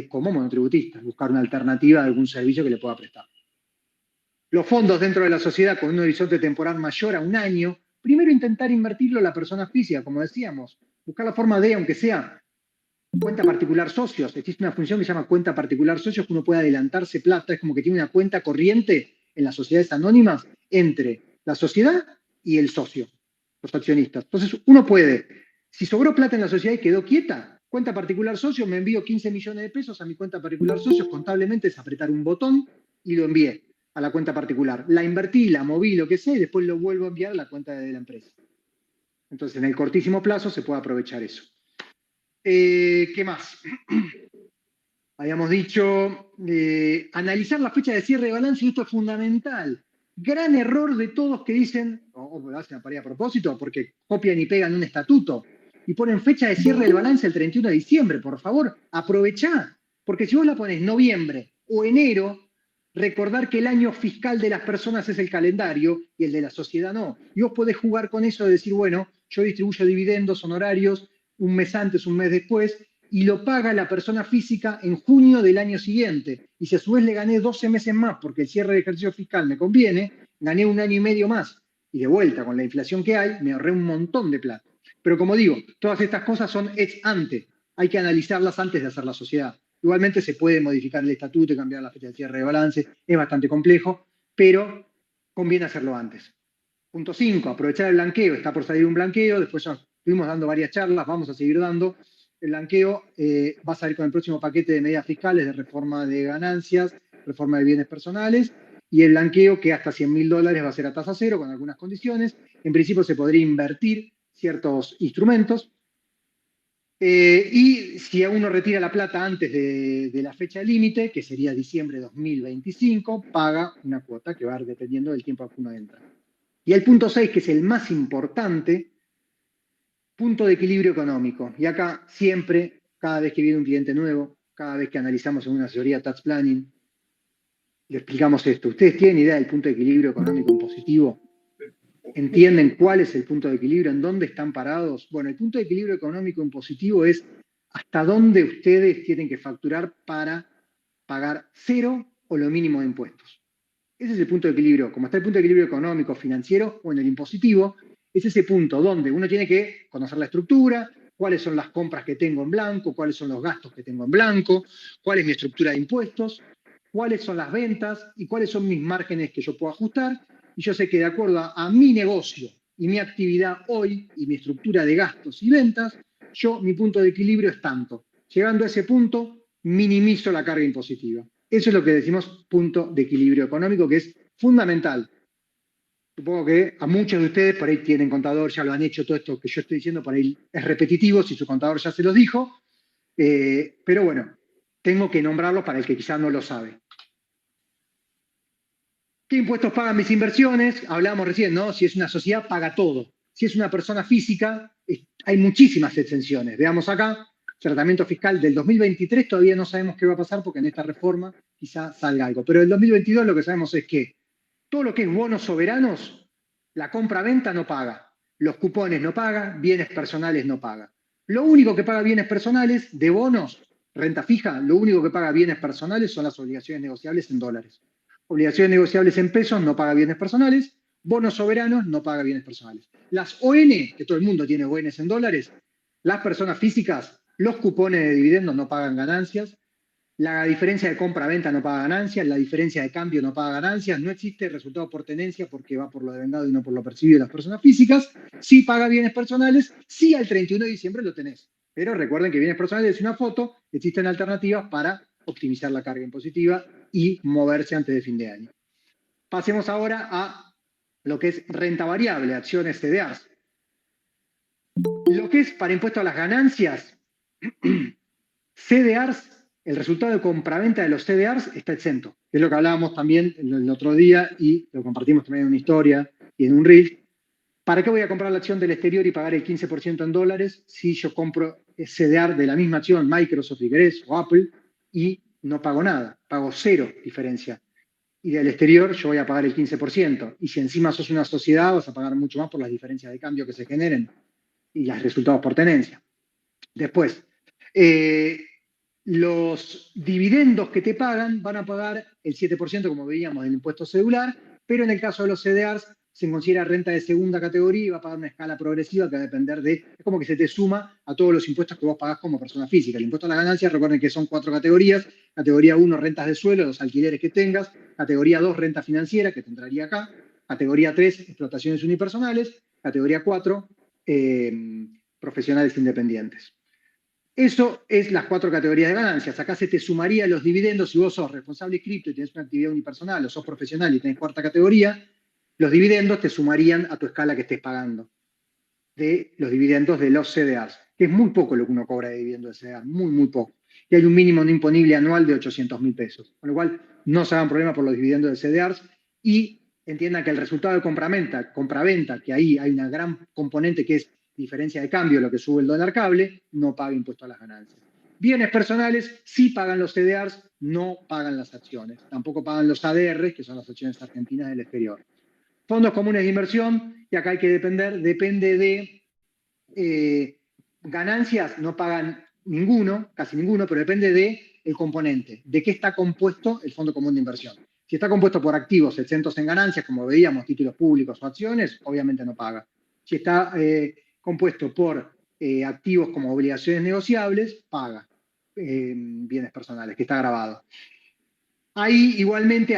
como monotributista, buscar una alternativa de algún servicio que le pueda prestar. Los fondos dentro de la sociedad con un horizonte temporal mayor a un año, primero intentar invertirlo la persona física, como decíamos, buscar la forma de, aunque sea cuenta particular socios, existe una función que se llama cuenta particular socios, que uno puede adelantarse plata, es como que tiene una cuenta corriente en las sociedades anónimas entre la sociedad y el socio, los accionistas. Entonces uno puede, si sobró plata en la sociedad y quedó quieta, cuenta particular socios, me envío 15 millones de pesos a mi cuenta particular socios, contablemente es apretar un botón y lo envié a la cuenta particular. La invertí, la moví, lo que sea, y después lo vuelvo a enviar a la cuenta de la empresa. Entonces en el cortísimo plazo se puede aprovechar eso. ¿Qué más? Habíamos dicho analizar la fecha de cierre de balance, y esto es fundamental. Gran error de todos que dicen, o lo hacen a propósito, porque copian y pegan un estatuto y ponen fecha de cierre del balance el 31 de diciembre. Por favor, aprovechá, porque si vos la pones noviembre o enero, recordar que el año fiscal de las personas es el calendario y el de la sociedad no. Y vos podés jugar con eso de decir, bueno, yo distribuyo dividendos, honorarios, un mes antes, un mes después, y lo paga la persona física en junio del año siguiente. Y si a su vez le gané 12 meses más porque el cierre del ejercicio fiscal me conviene, gané un año y medio más. Y de vuelta, con la inflación que hay, me ahorré un montón de plata. Pero como digo, todas estas cosas son ex ante. Hay que analizarlas antes de hacer la sociedad. Igualmente se puede modificar el estatuto y cambiar la fecha de cierre de balance. Es bastante complejo, pero conviene hacerlo antes. Punto 5, aprovechar el blanqueo. Está por salir un blanqueo, después ya estuvimos dando varias charlas, vamos a seguir dando. el blanqueo va a salir con el próximo paquete de medidas fiscales de reforma de ganancias, reforma de bienes personales, y el blanqueo que hasta $100.000 va a ser a tasa cero con algunas condiciones. En principio se podría invertir ciertos instrumentos. Y si uno retira la plata antes de la fecha límite, que sería diciembre de 2025, paga una cuota que va dependiendo del tiempo que uno entra. Y el punto 6, que es el más importante, punto de equilibrio económico. Y acá siempre, cada vez que viene un cliente nuevo, cada vez que analizamos en una asesoría tax planning, le explicamos esto. ¿Ustedes tienen idea del punto de equilibrio económico impositivo? ¿Entienden cuál es el punto de equilibrio? ¿En dónde están parados? Bueno, el punto de equilibrio económico impositivo es hasta dónde ustedes tienen que facturar para pagar cero o lo mínimo de impuestos. Ese es el punto de equilibrio. Como está el punto de equilibrio económico, financiero o en el impositivo, es ese punto donde uno tiene que conocer la estructura, cuáles son las compras que tengo en blanco, cuáles son los gastos que tengo en blanco, cuál es mi estructura de impuestos, cuáles son las ventas y cuáles son mis márgenes que yo puedo ajustar. Y yo sé que de acuerdo a mi negocio y mi actividad hoy y mi estructura de gastos y ventas, mi punto de equilibrio es tanto. Llegando a ese punto, minimizo la carga impositiva. Eso es lo que decimos punto de equilibrio económico, que es fundamental. Supongo que a muchos de ustedes por ahí tienen contador, ya lo han hecho, todo esto que yo estoy diciendo por ahí es repetitivo, si su contador ya se los dijo, pero bueno, tengo que nombrarlo para el que quizás no lo sabe. ¿Qué impuestos pagan mis inversiones? Hablábamos recién, ¿no? Si es una sociedad, paga todo. Si es una persona física, hay muchísimas exenciones. Veamos acá, tratamiento fiscal del 2023, todavía no sabemos qué va a pasar porque en esta reforma quizá salga algo. Pero del 2022 lo que sabemos es que todo lo que es bonos soberanos, la compra-venta no paga. Los cupones no paga, bienes personales no paga. Lo único que paga bienes personales de bonos, renta fija, lo único que paga bienes personales son las obligaciones negociables en dólares. Obligaciones negociables en pesos no paga bienes personales, bonos soberanos no paga bienes personales. Las ON, que todo el mundo tiene ONs en dólares, las personas físicas, los cupones de dividendos no pagan ganancias, la diferencia de compra-venta no paga ganancias, la diferencia de cambio no paga ganancias, no existe resultado por tenencia porque va por lo devengado y no por lo percibido de las personas físicas. Sí paga bienes personales, sí al 31 de diciembre lo tenés. Pero recuerden que bienes personales es una foto, existen alternativas para optimizar la carga impositiva y moverse antes de fin de año. Pasemos ahora a lo que es renta variable, acciones CDRs. Lo que es para impuesto a las ganancias, CDRs, el resultado de compraventa de los CDRs está exento. Es lo que hablábamos también el otro día y lo compartimos también en una historia y en un reel. ¿Para qué voy a comprar la acción del exterior y pagar el 15% en dólares si yo compro CDR de la misma acción, Microsoft, si querés, o Apple, y no pago nada? Pago cero diferencia. Y del exterior yo voy a pagar el 15%. Y si encima sos una sociedad, vas a pagar mucho más por las diferencias de cambio que se generen y los resultados por tenencia. Después, los dividendos que te pagan van a pagar el 7%, como veíamos, del impuesto cedular, pero en el caso de los CDRs se considera renta de segunda categoría y va a pagar una escala progresiva que va a depender de, es como que se te suma a todos los impuestos que vos pagás como persona física. El impuesto a las ganancias, recuerden que son 4 categorías. Categoría 1, rentas de suelo, los alquileres que tengas. Categoría 2, renta financiera, que te entraría acá. Categoría 3, explotaciones unipersonales. Categoría 4, profesionales independientes. Eso es las 4 categorías de ganancias. Acá se te sumaría los dividendos si vos sos responsable cripto y tenés una actividad unipersonal o sos profesional y tenés 4ª categoría. Los dividendos te sumarían a tu escala que estés pagando de los dividendos de los CDRs, que es muy poco lo que uno cobra de dividendo de CDR, muy, muy poco. Y hay un mínimo no imponible anual de 800.000 pesos. Con lo cual, no se hagan problema por los dividendos de CDRs y entiendan que el resultado de compraventa, que ahí hay una gran componente que es diferencia de cambio, lo que sube el dólar cable, no paga impuesto a las ganancias. Bienes personales sí pagan los CDRs, no pagan las acciones. Tampoco pagan los ADRs, que son las acciones argentinas del exterior. Fondos comunes de inversión, y acá hay que depende de ganancias, no pagan ninguno, casi ninguno, pero depende del componente, de qué está compuesto el fondo común de inversión. Si está compuesto por activos exentos en ganancias, como veíamos, títulos públicos o acciones, obviamente no paga. Si está compuesto por activos como obligaciones negociables, paga bienes personales, que está grabado. Ahí, igualmente,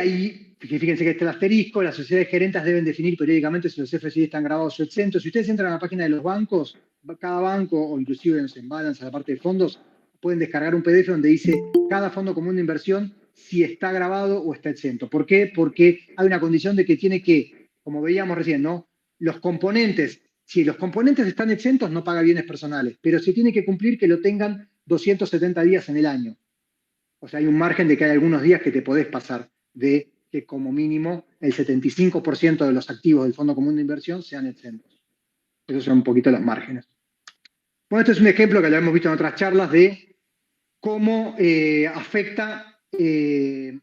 fíjense que está el asterisco, las sociedades gerentes deben definir periódicamente si los FCI están grabados o exentos. Si ustedes entran a la página de los bancos, cada banco, o inclusive en Balance, a la parte de fondos, pueden descargar un PDF donde dice cada fondo común de inversión si está grabado o está exento. ¿Por qué? Porque hay una condición de que tiene que, como veíamos recién, ¿no? Los componentes, si los componentes están exentos, no paga bienes personales, pero se tiene que cumplir que lo tengan 270 días en el año. O sea, hay un margen de que hay algunos días que te podés pasar de que como mínimo el 75% de los activos del Fondo Común de Inversión sean exentos. Esos son un poquito los márgenes. Bueno, este es un ejemplo que lo hemos visto en otras charlas de cómo afecta el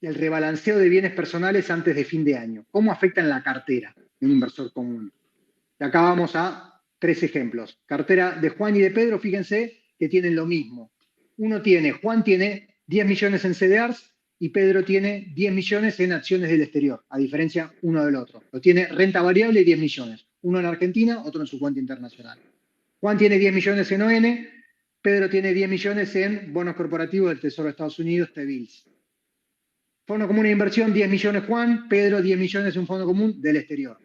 rebalanceo de bienes personales antes de fin de año. Cómo afecta en la cartera de un inversor común. Y acá vamos a 3 ejemplos. Cartera de Juan y de Pedro, fíjense que tienen lo mismo. Juan tiene 10 millones en CDRs y Pedro tiene 10 millones en acciones del exterior, a diferencia uno del otro. Lo tiene renta variable y 10 millones. Uno en Argentina, otro en su cuenta internacional. Juan tiene 10 millones en ON, Pedro tiene 10 millones en bonos corporativos del Tesoro de Estados Unidos, T-Bills. Fondo común de inversión, 10 millones Juan, Pedro 10 millones en un fondo común del exterior.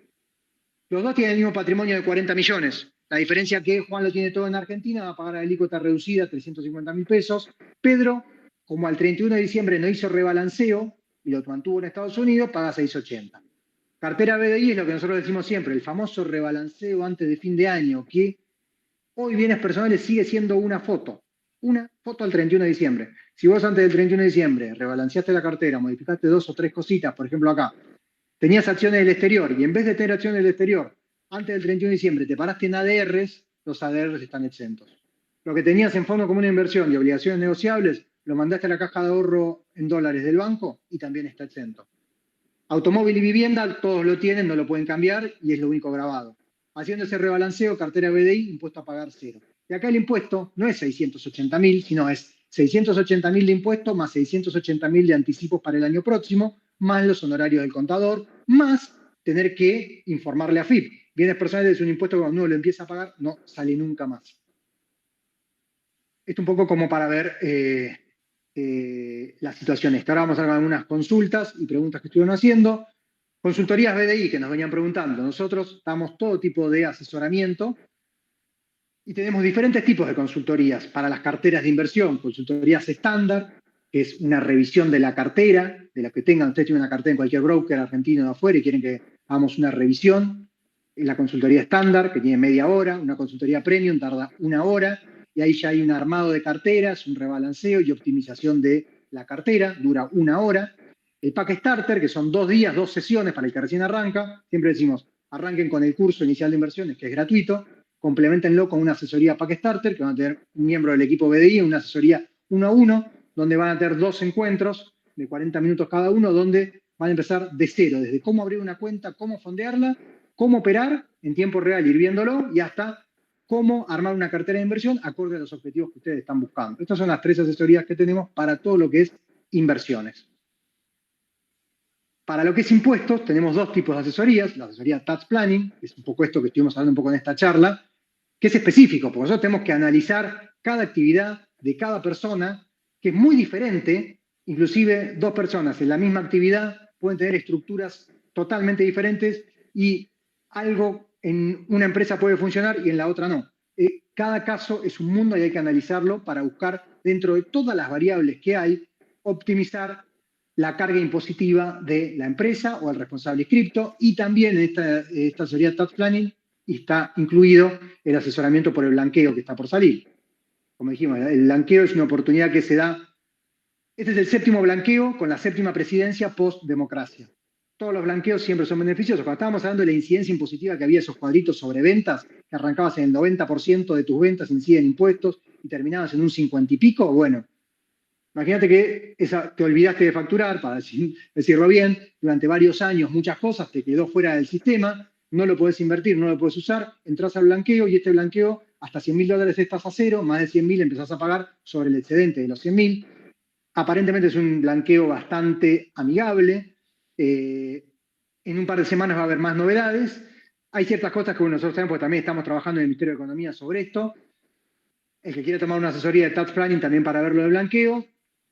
Los dos tienen el mismo patrimonio de 40 millones. La diferencia es que Juan lo tiene todo en Argentina, va a pagar la alícuota reducida, 350.000 pesos. Pedro, como al 31 de diciembre no hizo rebalanceo y lo mantuvo en Estados Unidos, paga 680. Cartera BDI es lo que nosotros decimos siempre, el famoso rebalanceo antes de fin de año, que hoy bienes personales sigue siendo una foto al 31 de diciembre. Si vos antes del 31 de diciembre rebalanceaste la cartera, modificaste 2 o 3 cositas, por ejemplo acá, tenías acciones del exterior y en vez de tener acciones del exterior antes del 31 de diciembre te paraste en ADRs, los ADRs están exentos. Lo que tenías en fondo común de inversión y obligaciones negociables, lo mandaste a la caja de ahorro en dólares del banco y también está exento. Automóvil y vivienda, todos lo tienen, no lo pueden cambiar y es lo único grabado. Haciendo ese rebalanceo, cartera BDI, impuesto a pagar 0. Y acá el impuesto no es 680.000, sino es 680.000 de impuesto más 680.000 de anticipos para el año próximo, más los honorarios del contador, más tener que informarle a FIP. Bienes personales es un impuesto que cuando uno lo empieza a pagar, no sale nunca más. Esto un poco como para ver la situación esta. Ahora vamos a ver algunas consultas y preguntas que estuvieron haciendo. Consultorías BDI que nos venían preguntando. Nosotros damos todo tipo de asesoramiento y tenemos diferentes tipos de consultorías para las carteras de inversión. Consultorías estándar, que es una revisión de la cartera, de la que tengan. Ustedes tienen una cartera en cualquier broker argentino de afuera y quieren que hagamos una revisión. Es la consultoría estándar, que tiene media hora. Una consultoría premium tarda 1 hora. Y ahí ya hay un armado de carteras, un rebalanceo y optimización de la cartera. Dura 1 hora. El pack starter, que son 2 días, 2 sesiones para el que recién arranca. Siempre decimos, arranquen con el curso inicial de inversiones, que es gratuito. Complementenlo con una asesoría pack starter, que van a tener un miembro del equipo BDI, una asesoría 1 a 1, donde van a tener 2 encuentros de 40 minutos cada uno, donde van a empezar de cero, desde cómo abrir una cuenta, cómo fondearla, cómo operar en tiempo real, ir viéndolo, y hasta cómo armar una cartera de inversión acorde a los objetivos que ustedes están buscando. Estas son las 3 asesorías que tenemos para todo lo que es inversiones. Para lo que es impuestos, tenemos 2 tipos de asesorías. La asesoría Tax Planning, que es un poco esto que estuvimos hablando un poco en esta charla, que es específico, porque nosotros tenemos que analizar cada actividad de cada persona, que es muy diferente. Inclusive 2 personas en la misma actividad pueden tener estructuras totalmente diferentes y algo en una empresa puede funcionar y en la otra no. Cada caso es un mundo y hay que analizarlo para buscar, dentro de todas las variables que hay, optimizar la carga impositiva de la empresa o el responsable inscripto, y también en esta asesoría Tax Planning está incluido el asesoramiento por el blanqueo que está por salir. Como dijimos, el blanqueo es una oportunidad que se da. Este es el 7º blanqueo con la 7ª presidencia post-democracia. Todos los blanqueos siempre son beneficiosos. Cuando estábamos hablando de la incidencia impositiva que había esos cuadritos sobre ventas, que arrancabas en el 90% de tus ventas inciden impuestos y terminabas en un 50 y pico, bueno, imagínate que te olvidaste de facturar, para decirlo bien, durante varios años muchas cosas, te quedó fuera del sistema, no lo podés invertir, no lo podés usar, entras al blanqueo y este blanqueo hasta $100.000 estás a cero, más de 100.000 empezás a pagar sobre el excedente de los 100.000. Aparentemente es un blanqueo bastante amigable. En un par de semanas va a haber más novedades. Hay ciertas cosas que nosotros sabemos, porque también estamos trabajando en el Ministerio de Economía sobre esto. El que quiere tomar una asesoría de Tax Planning también para ver lo de blanqueo.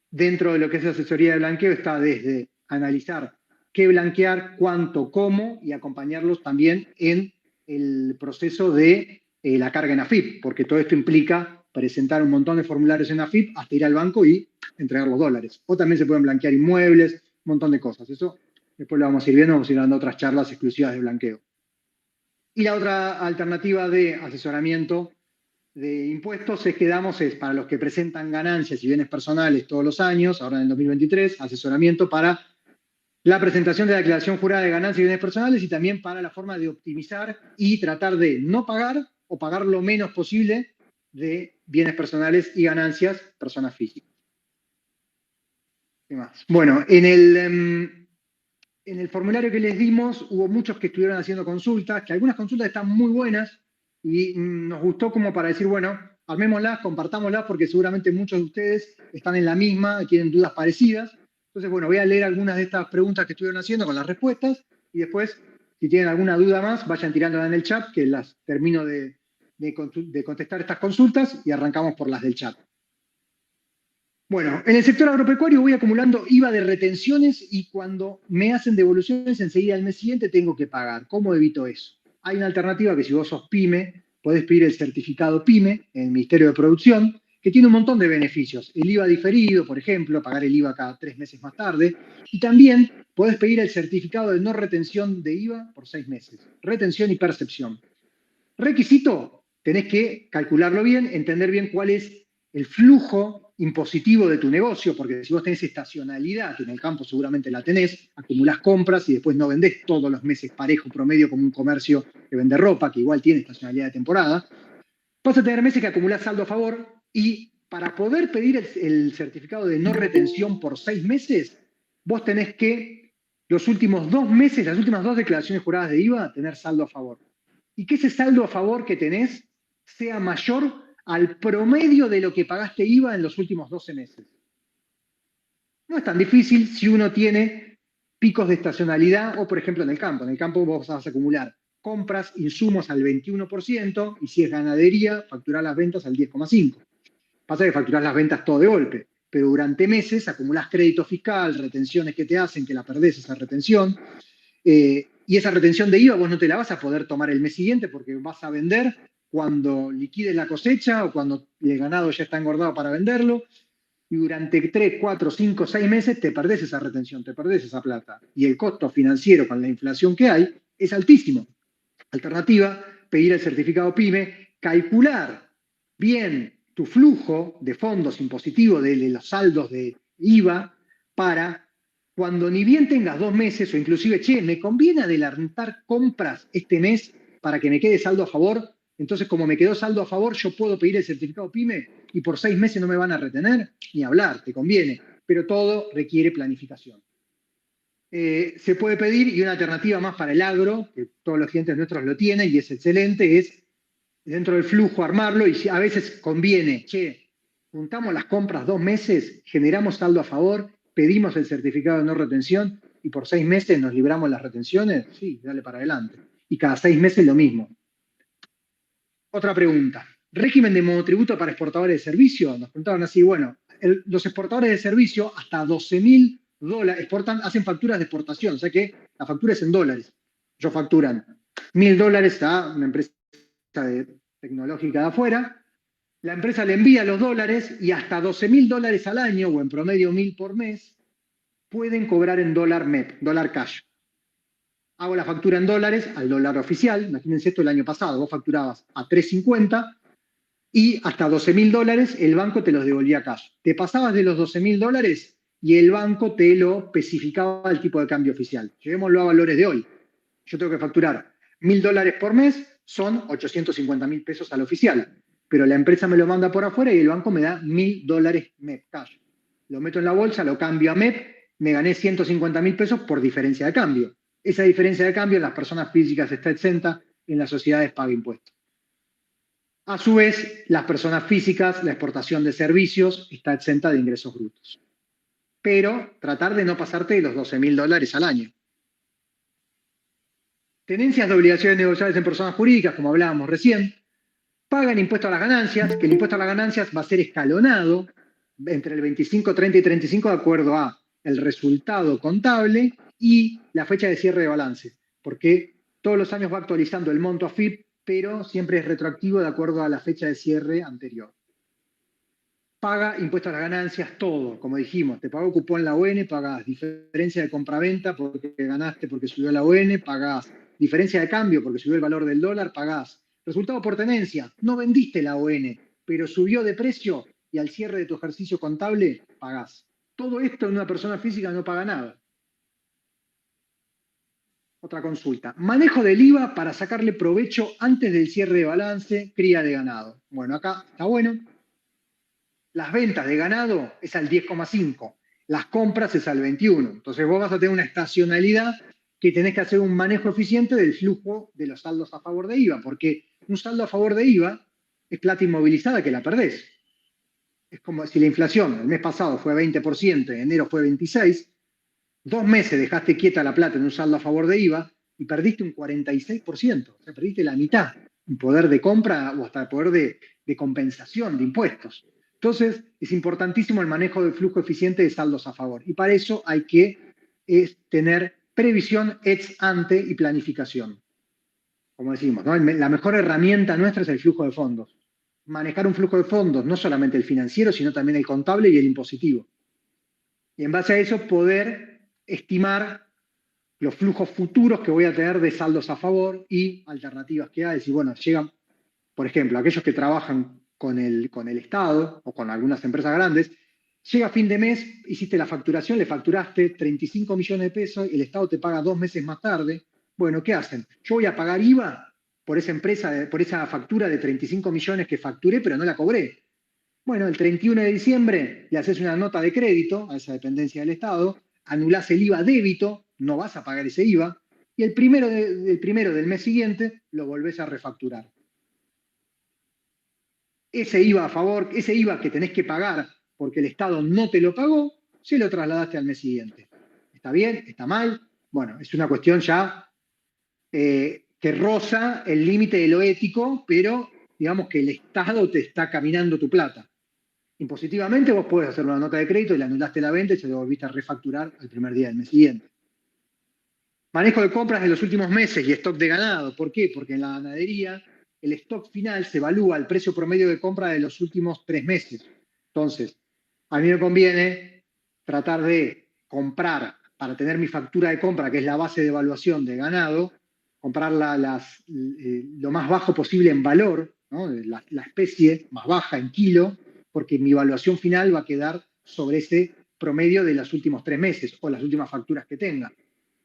Dentro de lo que es la asesoría de blanqueo está desde analizar qué blanquear, cuánto, cómo, y acompañarlos también en el proceso de la carga en AFIP, porque todo esto implica presentar un montón de formularios en AFIP hasta ir al banco y entregar los dólares. O también se pueden blanquear inmuebles, un montón de cosas. Eso después lo vamos a ir viendo, vamos a ir dando otras charlas exclusivas de blanqueo. Y la otra alternativa de asesoramiento de impuestos es que damos para los que presentan ganancias y bienes personales todos los años, ahora en el 2023, asesoramiento para la presentación de la declaración jurada de ganancias y bienes personales y también para la forma de optimizar y tratar de no pagar o pagar lo menos posible de bienes personales y ganancias personas físicas. ¿Qué más? Bueno, en el formulario que les dimos hubo muchos que estuvieron haciendo consultas, que algunas consultas están muy buenas y nos gustó como para decir, bueno, armémoslas, compartámoslas, porque seguramente muchos de ustedes están en la misma y tienen dudas parecidas. Entonces, bueno, voy a leer algunas de estas preguntas que estuvieron haciendo con las respuestas y después, si tienen alguna duda más, vayan tirándola en el chat, que las termino de contestar estas consultas y arrancamos por las del chat. Bueno, en el sector agropecuario voy acumulando IVA de retenciones y cuando me hacen devoluciones enseguida al mes siguiente tengo que pagar. ¿Cómo evito eso? Hay una alternativa que si vos sos PYME, podés pedir el certificado PYME en el Ministerio de Producción, que tiene un montón de beneficios. El IVA diferido, por ejemplo, pagar el IVA cada 3 meses más tarde. Y también podés pedir el certificado de no retención de IVA por 6 meses. Retención y percepción. Requisito, tenés que calcularlo bien, entender bien cuál es el flujo impositivo de tu negocio, porque si vos tenés estacionalidad, que en el campo seguramente la tenés, acumulás compras y después no vendés todos los meses parejo promedio como un comercio que vende ropa, que igual tiene estacionalidad de temporada, vas a tener meses que acumulás saldo a favor y para poder pedir el certificado de no retención por 6 meses, vos tenés que los últimos 2 meses, las últimas 2 declaraciones juradas de IVA, tener saldo a favor. Y que ese saldo a favor que tenés sea mayor al promedio de lo que pagaste IVA en los últimos 12 meses. No es tan difícil si uno tiene picos de estacionalidad o, por ejemplo, en el campo. En el campo vos vas a acumular compras, insumos al 21% y si es ganadería, facturás las ventas al 10,5%. Pasa que facturás las ventas todo de golpe, pero durante meses acumulás crédito fiscal, retenciones que te hacen que la perdés esa retención. Y esa retención de IVA vos no te la vas a poder tomar el mes siguiente porque vas a vender cuando liquides la cosecha o cuando el ganado ya está engordado para venderlo. Y durante 3, 4, 5, 6 meses te perdés esa retención, te perdés esa plata. Y el costo financiero con la inflación que hay es altísimo. Alternativa, pedir el certificado PYME, calcular bien tu flujo de fondos impositivos de los saldos de IVA para cuando ni bien tengas 2 meses o inclusive, che, me conviene adelantar compras este mes para que me quede saldo a favor. Entonces, como me quedó saldo a favor, yo puedo pedir el certificado PYME y por 6 meses no me van a retener, ni hablar, te conviene. Pero todo requiere planificación. Se puede pedir, y una alternativa más para el agro, que todos los clientes nuestros lo tienen y es excelente, es dentro del flujo armarlo y a veces conviene, che, juntamos las compras 2 meses, generamos saldo a favor, pedimos el certificado de no retención y por 6 meses nos libramos las retenciones, sí, dale para adelante. Y cada 6 meses lo mismo. Otra pregunta. ¿Régimen de monotributo para exportadores de servicio? Nos preguntaban así, bueno, los exportadores de servicio hasta $12.000 hacen facturas de exportación, o sea que la factura es en dólares. Ellos facturan $1.000 a una empresa tecnológica de afuera, la empresa le envía los dólares y hasta $12.000 al año, o en promedio 1.000 por mes, pueden cobrar en dólar MEP, dólar cash. Hago la factura en dólares al dólar oficial, imagínense esto el año pasado, vos facturabas a 3.50 y hasta $12.000 el banco te los devolvía cash. Te pasabas de los $12.000 y el banco te lo especificaba al tipo de cambio oficial. Llevémoslo a valores de hoy. Yo tengo que facturar $1.000 por mes, son 850.000 pesos al oficial. Pero la empresa me lo manda por afuera y el banco me da $1.000 MEP cash. Lo meto en la bolsa, lo cambio a MEP, me gané 150.000 pesos por diferencia de cambio. Esa diferencia de cambio en las personas físicas está exenta, en las sociedades paga impuestos. A su vez, las personas físicas, la exportación de servicios está exenta de ingresos brutos. Pero tratar de no pasarte de los $12.000 al año. Tenencias de obligaciones negociables en personas jurídicas, como hablábamos recién, pagan impuesto a las ganancias, que el impuesto a las ganancias va a ser escalonado entre el 25, 30 y 35 de acuerdo a el resultado contable y la fecha de cierre de balance. ¿Por qué Todos los años va actualizando el monto AFIP, pero siempre es retroactivo de acuerdo a la fecha de cierre anterior. Paga impuestos a las ganancias, todo, como dijimos, te pagó cupón la ON, pagás diferencia de compraventa porque ganaste porque subió la ON, pagás diferencia de cambio porque subió el valor del dólar, pagás resultado por tenencia, no vendiste la ON, pero subió de precio y al cierre de tu ejercicio contable pagás. Todo esto en una persona física no paga nada. Otra consulta. Manejo del IVA para sacarle provecho antes del cierre de balance, cría de ganado. Bueno, acá está bueno. Las ventas de ganado es al 10,5, las compras es al 21. Entonces vos vas a tener una estacionalidad que tenés que hacer un manejo eficiente del flujo de los saldos a favor de IVA, porque un saldo a favor de IVA es plata inmovilizada que la perdés. Es como si la inflación el mes pasado fue 20%, en enero fue 26%, 2 meses dejaste quieta la plata en un saldo a favor de IVA y perdiste un 46%, o sea, perdiste la mitad en poder de compra o hasta el poder de compensación de impuestos. Entonces, es importantísimo el manejo del flujo eficiente de saldos a favor. Y para eso hay que tener previsión ex ante y planificación. Como decimos, ¿no? La mejor herramienta nuestra es el flujo de fondos. Manejar un flujo de fondos, no solamente el financiero, sino también el contable y el impositivo. Y en base a eso poder estimar los flujos futuros que voy a tener de saldos a favor y alternativas que hay. Y bueno, llegan, por ejemplo, aquellos que trabajan con el Estado o con algunas empresas grandes, llega fin de mes, hiciste la facturación, le facturaste 35 millones de pesos y el Estado te paga 2 meses más tarde. Bueno, ¿qué hacen? Yo voy a pagar IVA por esa empresa, por esa factura de 35 millones que facturé, pero no la cobré. Bueno, el 31 de diciembre le haces una nota de crédito a esa dependencia del Estado, anulás el IVA débito, no vas a pagar ese IVA, y el primero del mes siguiente lo volvés a refacturar. Ese IVA a favor, ese IVA que tenés que pagar porque el Estado no te lo pagó, se lo trasladaste al mes siguiente. ¿Está bien? ¿Está mal? Bueno, es una cuestión ya que roza el límite de lo ético, pero digamos que el Estado te está caminando tu plata. Impositivamente vos podés hacer una nota de crédito y le anulaste la venta y se lo volviste a refacturar al primer día del mes siguiente. Manejo de compras de los últimos meses y stock de ganado. ¿Por qué? Porque en la ganadería el stock final se evalúa al precio promedio de compra de los últimos 3 meses. Entonces, a mí me conviene tratar de comprar para tener mi factura de compra, que es la base de evaluación de ganado, comprarla lo más bajo posible en valor, ¿no? La especie más baja en kilo, porque mi evaluación final va a quedar sobre ese promedio de los últimos 3 meses o las últimas facturas que tenga.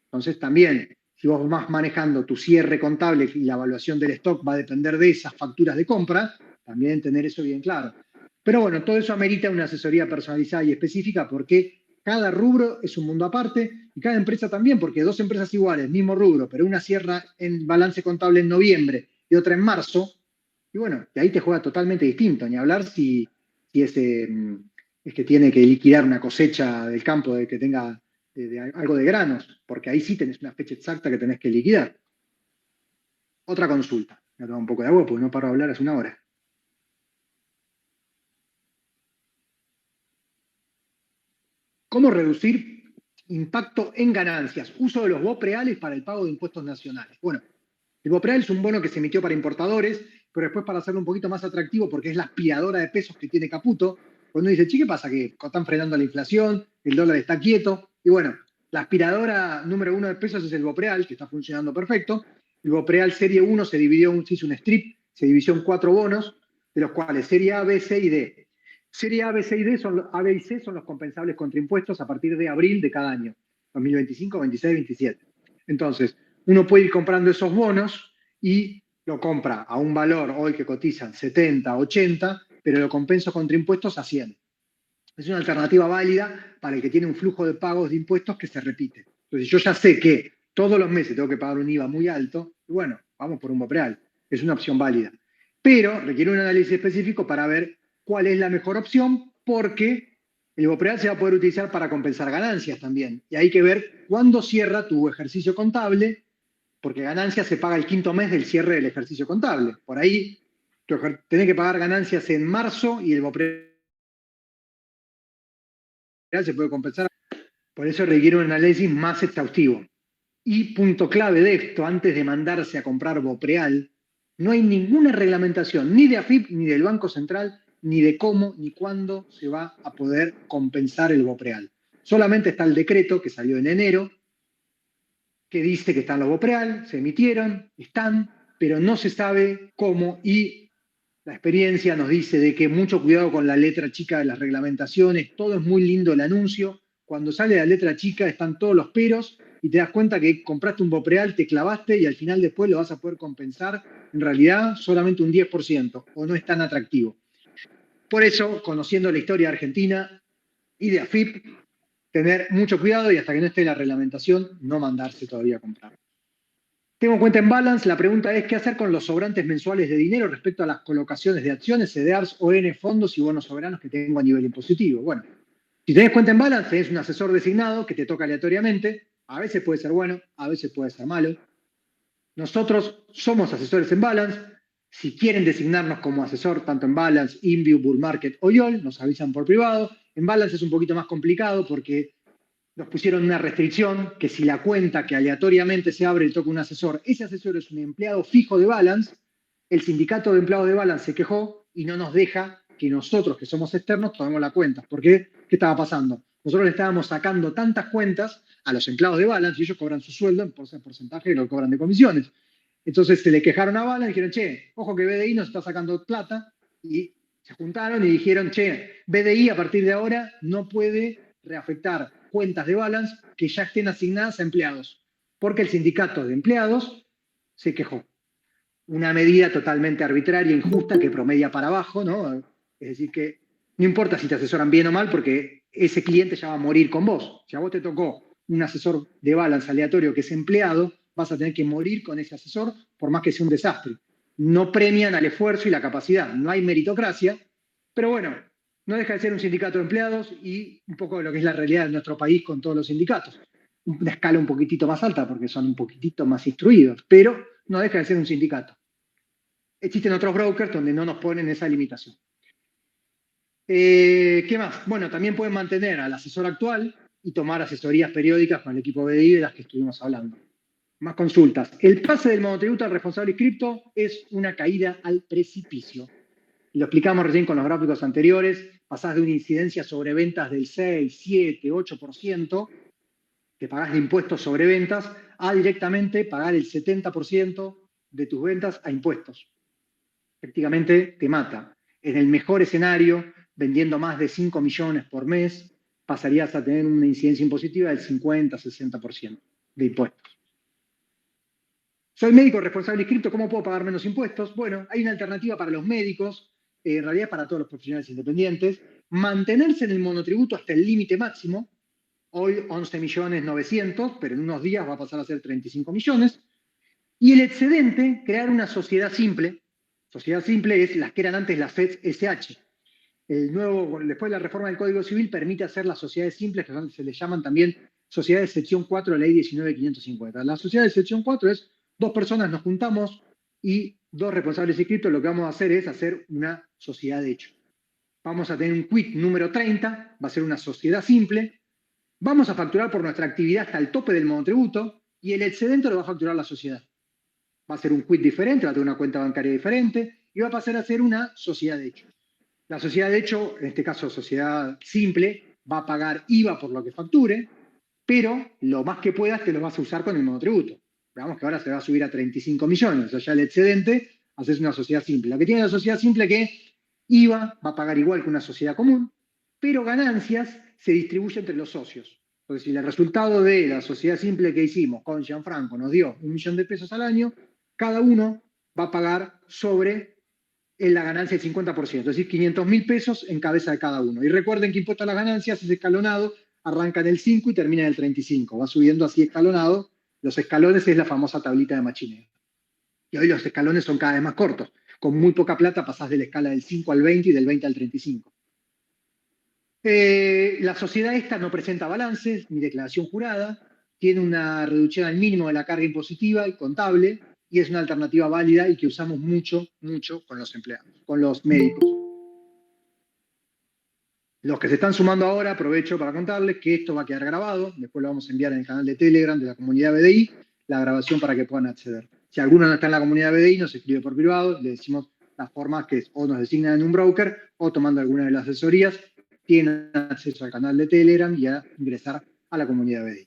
Entonces también, si vos vas manejando tu cierre contable y la evaluación del stock va a depender de esas facturas de compra, también tener eso bien claro. Pero bueno, todo eso amerita una asesoría personalizada y específica porque cada rubro es un mundo aparte y cada empresa también, porque dos empresas iguales, mismo rubro, pero una cierra en balance contable en noviembre y otra en marzo, y bueno, de ahí te juega totalmente distinto, ni hablar si ese es que tiene que liquidar una cosecha del campo de que tenga de algo de granos, porque ahí sí tenés una fecha exacta que tenés que liquidar. Otra consulta. Me voy a tomar un poco de agua porque no paro de hablar hace una hora. ¿Cómo reducir impacto en ganancias? Uso de los BOPREALes para el pago de impuestos nacionales. Bueno, el BOPREAL es un bono que se emitió para importadores, pero después para hacerlo un poquito más atractivo, porque es la aspiradora de pesos que tiene Caputo, cuando dice, che, ¿qué pasa? Que están frenando la inflación, el dólar está quieto, y bueno, la aspiradora número 1 de pesos es el BOPREAL, que está funcionando perfecto. El BOPREAL Serie 1 se hizo un strip, se dividió en 4 bonos, de los cuales Serie A, B, C y D. Serie A, B, C y D A, B y C son los compensables contra impuestos a partir de abril de cada año, 2025, 26, 27. Entonces, uno puede ir comprando esos bonos y lo compra a un valor hoy que cotizan 70, 80, pero lo compenso contra impuestos a 100. Es una alternativa válida para el que tiene un flujo de pagos de impuestos que se repite. Entonces, yo ya sé que todos los meses tengo que pagar un IVA muy alto, y bueno, vamos por un BOPREAL. Es una opción válida. Pero requiere un análisis específico para ver cuál es la mejor opción, porque el BOPREAL se va a poder utilizar para compensar ganancias también. Y hay que ver cuándo cierra tu ejercicio contable, porque ganancias se paga el quinto mes del cierre del ejercicio contable. Por ahí tenés que pagar ganancias en marzo y el BOPREAL se puede compensar. Por eso requiere un análisis más exhaustivo. Y punto clave de esto, antes de mandarse a comprar Bopreal, no hay ninguna reglamentación, ni de AFIP, ni del Banco Central, ni de cómo, ni cuándo se va a poder compensar el Bopreal. Solamente está el decreto que salió en enero, que dice que están los Bopreal, se emitieron, están, pero no se sabe cómo, y la experiencia nos dice de que mucho cuidado con la letra chica de las reglamentaciones, todo es muy lindo el anuncio, cuando sale la letra chica están todos los peros y te das cuenta que compraste un Bopreal, te clavaste y al final después lo vas a poder compensar, en realidad solamente un 10% o no es tan atractivo. Por eso, conociendo la historia argentina y de AFIP, tener mucho cuidado y hasta que no esté la reglamentación, no mandarse todavía a comprar. Tengo cuenta en Balance, la pregunta es qué hacer con los sobrantes mensuales de dinero respecto a las colocaciones de acciones, CDRs, ON, fondos y bonos soberanos que tengo a nivel impositivo. Bueno, si tenés cuenta en Balance, tenés un asesor designado que te toca aleatoriamente, a veces puede ser bueno, a veces puede ser malo. Nosotros somos asesores en Balance. Si quieren designarnos como asesor, tanto en Balance, InView, Bull Market o YOL, nos avisan por privado. En Balance es un poquito más complicado porque nos pusieron una restricción que si la cuenta que aleatoriamente se abre le toca un asesor, ese asesor es un empleado fijo de Balance, el sindicato de empleados de Balance se quejó y no nos deja que nosotros, que somos externos, tomemos la cuenta. ¿Por qué? ¿Qué estaba pasando? Nosotros le estábamos sacando tantas cuentas a los empleados de Balance y ellos cobran su sueldo en porcentaje de lo que cobran de comisiones. Entonces se le quejaron a Balance y dijeron, che, ojo que BDI nos está sacando plata, y se juntaron y dijeron, che, BDI a partir de ahora no puede reafectar cuentas de Balance que ya estén asignadas a empleados, porque el sindicato de empleados se quejó. Una medida totalmente arbitraria, injusta, que promedia para abajo, ¿no? Es decir, que no importa si te asesoran bien o mal, porque ese cliente ya va a morir con vos. Si a vos te tocó un asesor de Balance aleatorio que es empleado, vas a tener que morir con ese asesor, por más que sea un desastre. No premian al esfuerzo y la capacidad. No hay meritocracia, pero bueno, no deja de ser un sindicato de empleados y un poco de lo que es la realidad de nuestro país con todos los sindicatos. Una escala un poquitito más alta porque son un poquitito más instruidos, pero no deja de ser un sindicato. Existen otros brokers donde no nos ponen esa limitación. ¿Qué más? Bueno, también pueden mantener al asesor actual y tomar asesorías periódicas con el equipo BDI de las que estuvimos hablando. Más consultas. El pase del monotributo al responsable inscripto es una caída al precipicio. Lo explicamos recién con los gráficos anteriores. Pasás de una incidencia sobre ventas del 6, 7, 8% que pagás de impuestos sobre ventas a directamente pagar el 70% de tus ventas a impuestos. Prácticamente te mata. En el mejor escenario, vendiendo más de 5 millones por mes, pasarías a tener una incidencia impositiva del 50-60% de impuestos. Soy médico responsable inscripto, ¿cómo puedo pagar menos impuestos? Bueno, hay una alternativa para los médicos, en realidad para todos los profesionales independientes, mantenerse en el monotributo hasta el límite máximo, hoy 11.900.000, pero en unos días va a pasar a ser 35 millones, y el excedente, crear una sociedad simple. Sociedad simple es las que eran antes las SH. El nuevo, después de la reforma del Código Civil, permite hacer las sociedades simples, que se les llaman también sociedades de sección 4 de la ley 19.550. La sociedad de sección 4 es 2 personas nos juntamos y 2 responsables inscritos. Lo que vamos a hacer es hacer una sociedad de hecho. Vamos a tener un quit número 30, va a ser una sociedad simple. Vamos a facturar por nuestra actividad hasta el tope del monotributo y el excedente lo va a facturar la sociedad. Va a ser un quit diferente, va a tener una cuenta bancaria diferente y va a pasar a ser una sociedad de hecho. La sociedad de hecho, en este caso sociedad simple, va a pagar IVA por lo que facture, pero lo más que puedas te lo vas a usar con el monotributo. Veamos que ahora se va a subir a 35 millones, o sea, ya el excedente, haces una sociedad simple. La que tiene la sociedad simple es que IVA va a pagar igual que una sociedad común, pero ganancias se distribuyen entre los socios. Entonces, si el resultado de la sociedad simple que hicimos con Gianfranco nos dio 1 millón de pesos al año, cada uno va a pagar sobre la ganancia del 50%, es decir, 500.000 pesos en cabeza de cada uno. Y recuerden que impuesto a las ganancias es escalonado, arranca en el 5 y termina en el 35. Va subiendo así escalonado. Los escalones es la famosa tablita de machineo. Y hoy los escalones son cada vez más cortos. Con muy poca plata pasás de la escala del 5 al 20 y del 20 al 35. La sociedad esta no presenta balances ni declaración jurada, tiene una reducción al mínimo de la carga impositiva y contable, y es una alternativa válida y que usamos mucho, mucho con los empleados, con los médicos. Los que se están sumando ahora, aprovecho para contarles que esto va a quedar grabado, después lo vamos a enviar en el canal de Telegram de la comunidad BDI, la grabación para que puedan acceder. Si alguno no está en la comunidad BDI, nos escribe por privado, le decimos las formas que es, o nos designan en un broker o tomando alguna de las asesorías, tienen acceso al canal de Telegram y a ingresar a la comunidad BDI.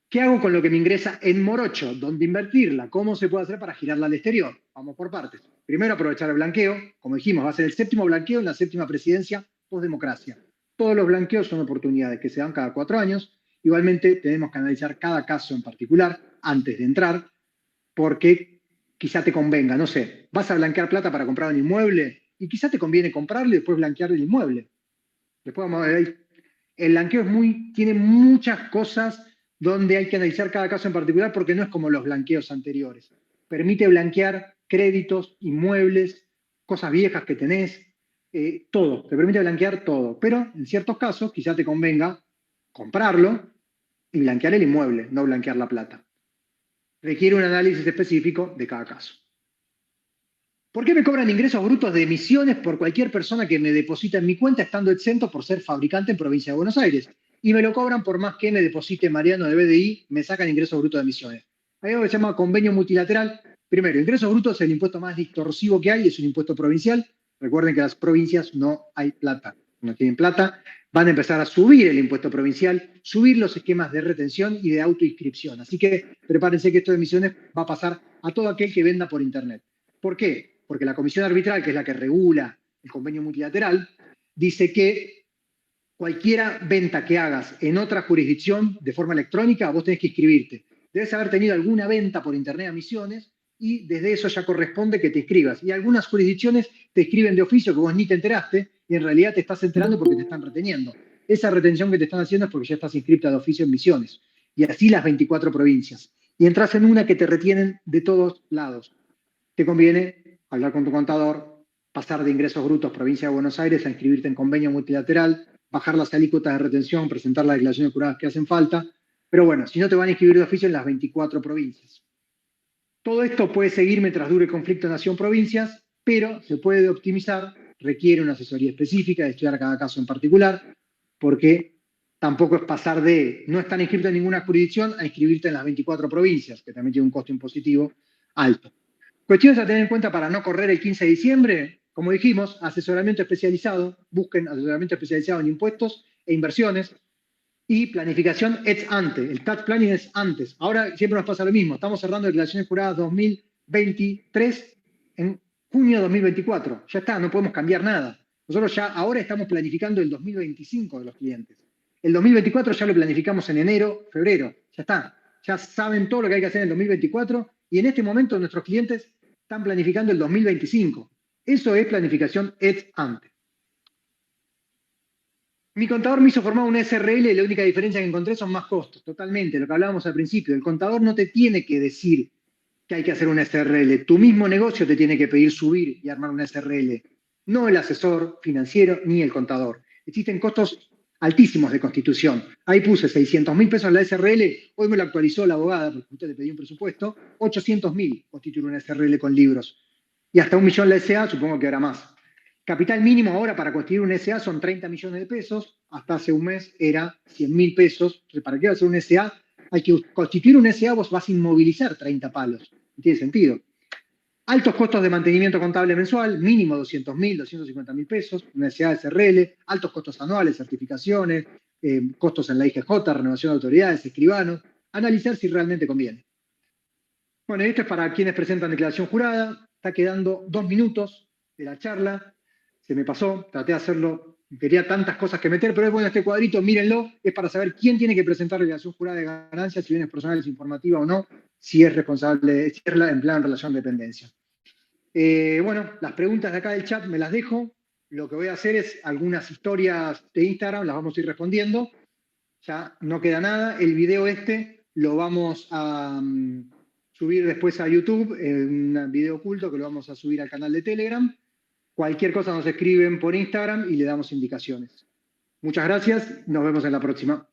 ¿Qué hago con lo que me ingresa en Morocho? ¿Dónde invertirla? ¿Cómo se puede hacer para girarla al exterior? Vamos por partes. Primero, aprovechar el blanqueo. Como dijimos, va a ser el séptimo blanqueo en la séptima presidencia post-democracia. Todos los blanqueos son oportunidades que se dan cada 4 años. Igualmente, tenemos que analizar cada caso en particular antes de entrar, porque quizá te convenga, no sé, vas a blanquear plata para comprar un inmueble y quizá te conviene comprarlo y después blanquear el inmueble. Después vamos a ver, el blanqueo tiene muchas cosas donde hay que analizar cada caso en particular porque no es como los blanqueos anteriores. Permite blanquear créditos, inmuebles, cosas viejas que tenés, todo, te permite blanquear todo. Pero en ciertos casos quizá te convenga comprarlo y blanquear el inmueble, no blanquear la plata. Requiere un análisis específico de cada caso. ¿Por qué me cobran ingresos brutos de emisiones por cualquier persona que me deposita en mi cuenta estando exento por ser fabricante en provincia de Buenos Aires? Y me lo cobran por más que me deposite Mariano de BDI, me sacan ingresos brutos de emisiones. Hay algo que se llama convenio multilateral. Primero, ingresos brutos es el impuesto más distorsivo que hay, es un impuesto provincial. Recuerden que las provincias no hay plata, no tienen plata. Van a empezar a subir el impuesto provincial, subir los esquemas de retención y de autoinscripción. Así que prepárense que esto de emisiones va a pasar a todo aquel que venda por Internet. ¿Por qué? Porque la comisión arbitral, que es la que regula el convenio multilateral, dice que cualquier venta que hagas en otra jurisdicción de forma electrónica, vos tenés que inscribirte. Debes haber tenido alguna venta por internet a misiones y desde eso ya corresponde que te inscribas. Y algunas jurisdicciones te escriben de oficio que vos ni te enteraste y en realidad te estás enterando porque te están reteniendo. Esa retención que te están haciendo es porque ya estás inscripta de oficio en misiones. Y así las 24 provincias. Y entras en una que te retienen de todos lados. Te conviene hablar con tu contador, pasar de ingresos brutos provincia de Buenos Aires a inscribirte en convenio multilateral, bajar las alícuotas de retención, presentar las declaraciones juradas que hacen falta. Pero bueno, si no te van a inscribir de oficio en las 24 provincias. Todo esto puede seguir mientras dure el conflicto nación-provincias, pero se puede optimizar, requiere una asesoría específica, de estudiar cada caso en particular, porque tampoco es pasar de no estar inscrito en ninguna jurisdicción a inscribirte en las 24 provincias, que también tiene un costo impositivo alto. Cuestiones a tener en cuenta para no correr el 15 de diciembre, como dijimos, asesoramiento especializado, busquen asesoramiento especializado en impuestos e inversiones y planificación ex ante. El tax planning es antes. Ahora siempre nos pasa lo mismo, estamos cerrando declaraciones juradas 2023 en junio de 2024. Ya está, no podemos cambiar nada. Nosotros ya ahora estamos planificando el 2025 de los clientes. El 2024 ya lo planificamos en enero, febrero. Ya está. Ya saben todo lo que hay que hacer en el 2024 y en este momento nuestros clientes están planificando el 2025. Eso es planificación ex ante. Mi contador me hizo formar una SRL y la única diferencia que encontré son más costos, totalmente, lo que hablábamos al principio. El contador no te tiene que decir que hay que hacer una SRL. Tu mismo negocio te tiene que pedir subir y armar una SRL. No el asesor financiero ni el contador. Existen costos altísimos de constitución. Ahí puse 600.000 pesos en la SRL, hoy me lo actualizó la abogada porque usted le pedí un presupuesto, 800.000 constituir una SRL con libros. Y hasta 1.000.000 la SA, supongo que habrá más. Capital mínimo ahora para constituir un SA son 30 millones de pesos, hasta hace un mes era 100.000 pesos. Entonces, ¿para qué hacer un SA? Hay que constituir un SA, vos vas a inmovilizar 30 palos. No tiene sentido. Altos costos de mantenimiento contable mensual, mínimo 200.000, 250.000 pesos, una SA SRL, altos costos anuales, certificaciones, costos en la IGJ, renovación de autoridades, escribanos, analizar si realmente conviene. Bueno, y esto es para quienes presentan declaración jurada, está quedando 2 minutos de la charla, se me pasó, traté de hacerlo, quería tantas cosas que meter, pero es bueno este cuadrito, mírenlo, es para saber quién tiene que presentar declaración jurada de ganancias, si bien es personal, es informativa o no, si es responsable, si es empleado en relación de dependencia. Bueno, las preguntas de acá del chat me las dejo, lo que voy a hacer es algunas historias de Instagram, las vamos a ir respondiendo, ya no queda nada, el video este lo vamos a subir después a YouTube, un video oculto que lo vamos a subir al canal de Telegram. Cualquier cosa nos escriben por Instagram y le damos indicaciones. Muchas gracias, nos vemos en la próxima.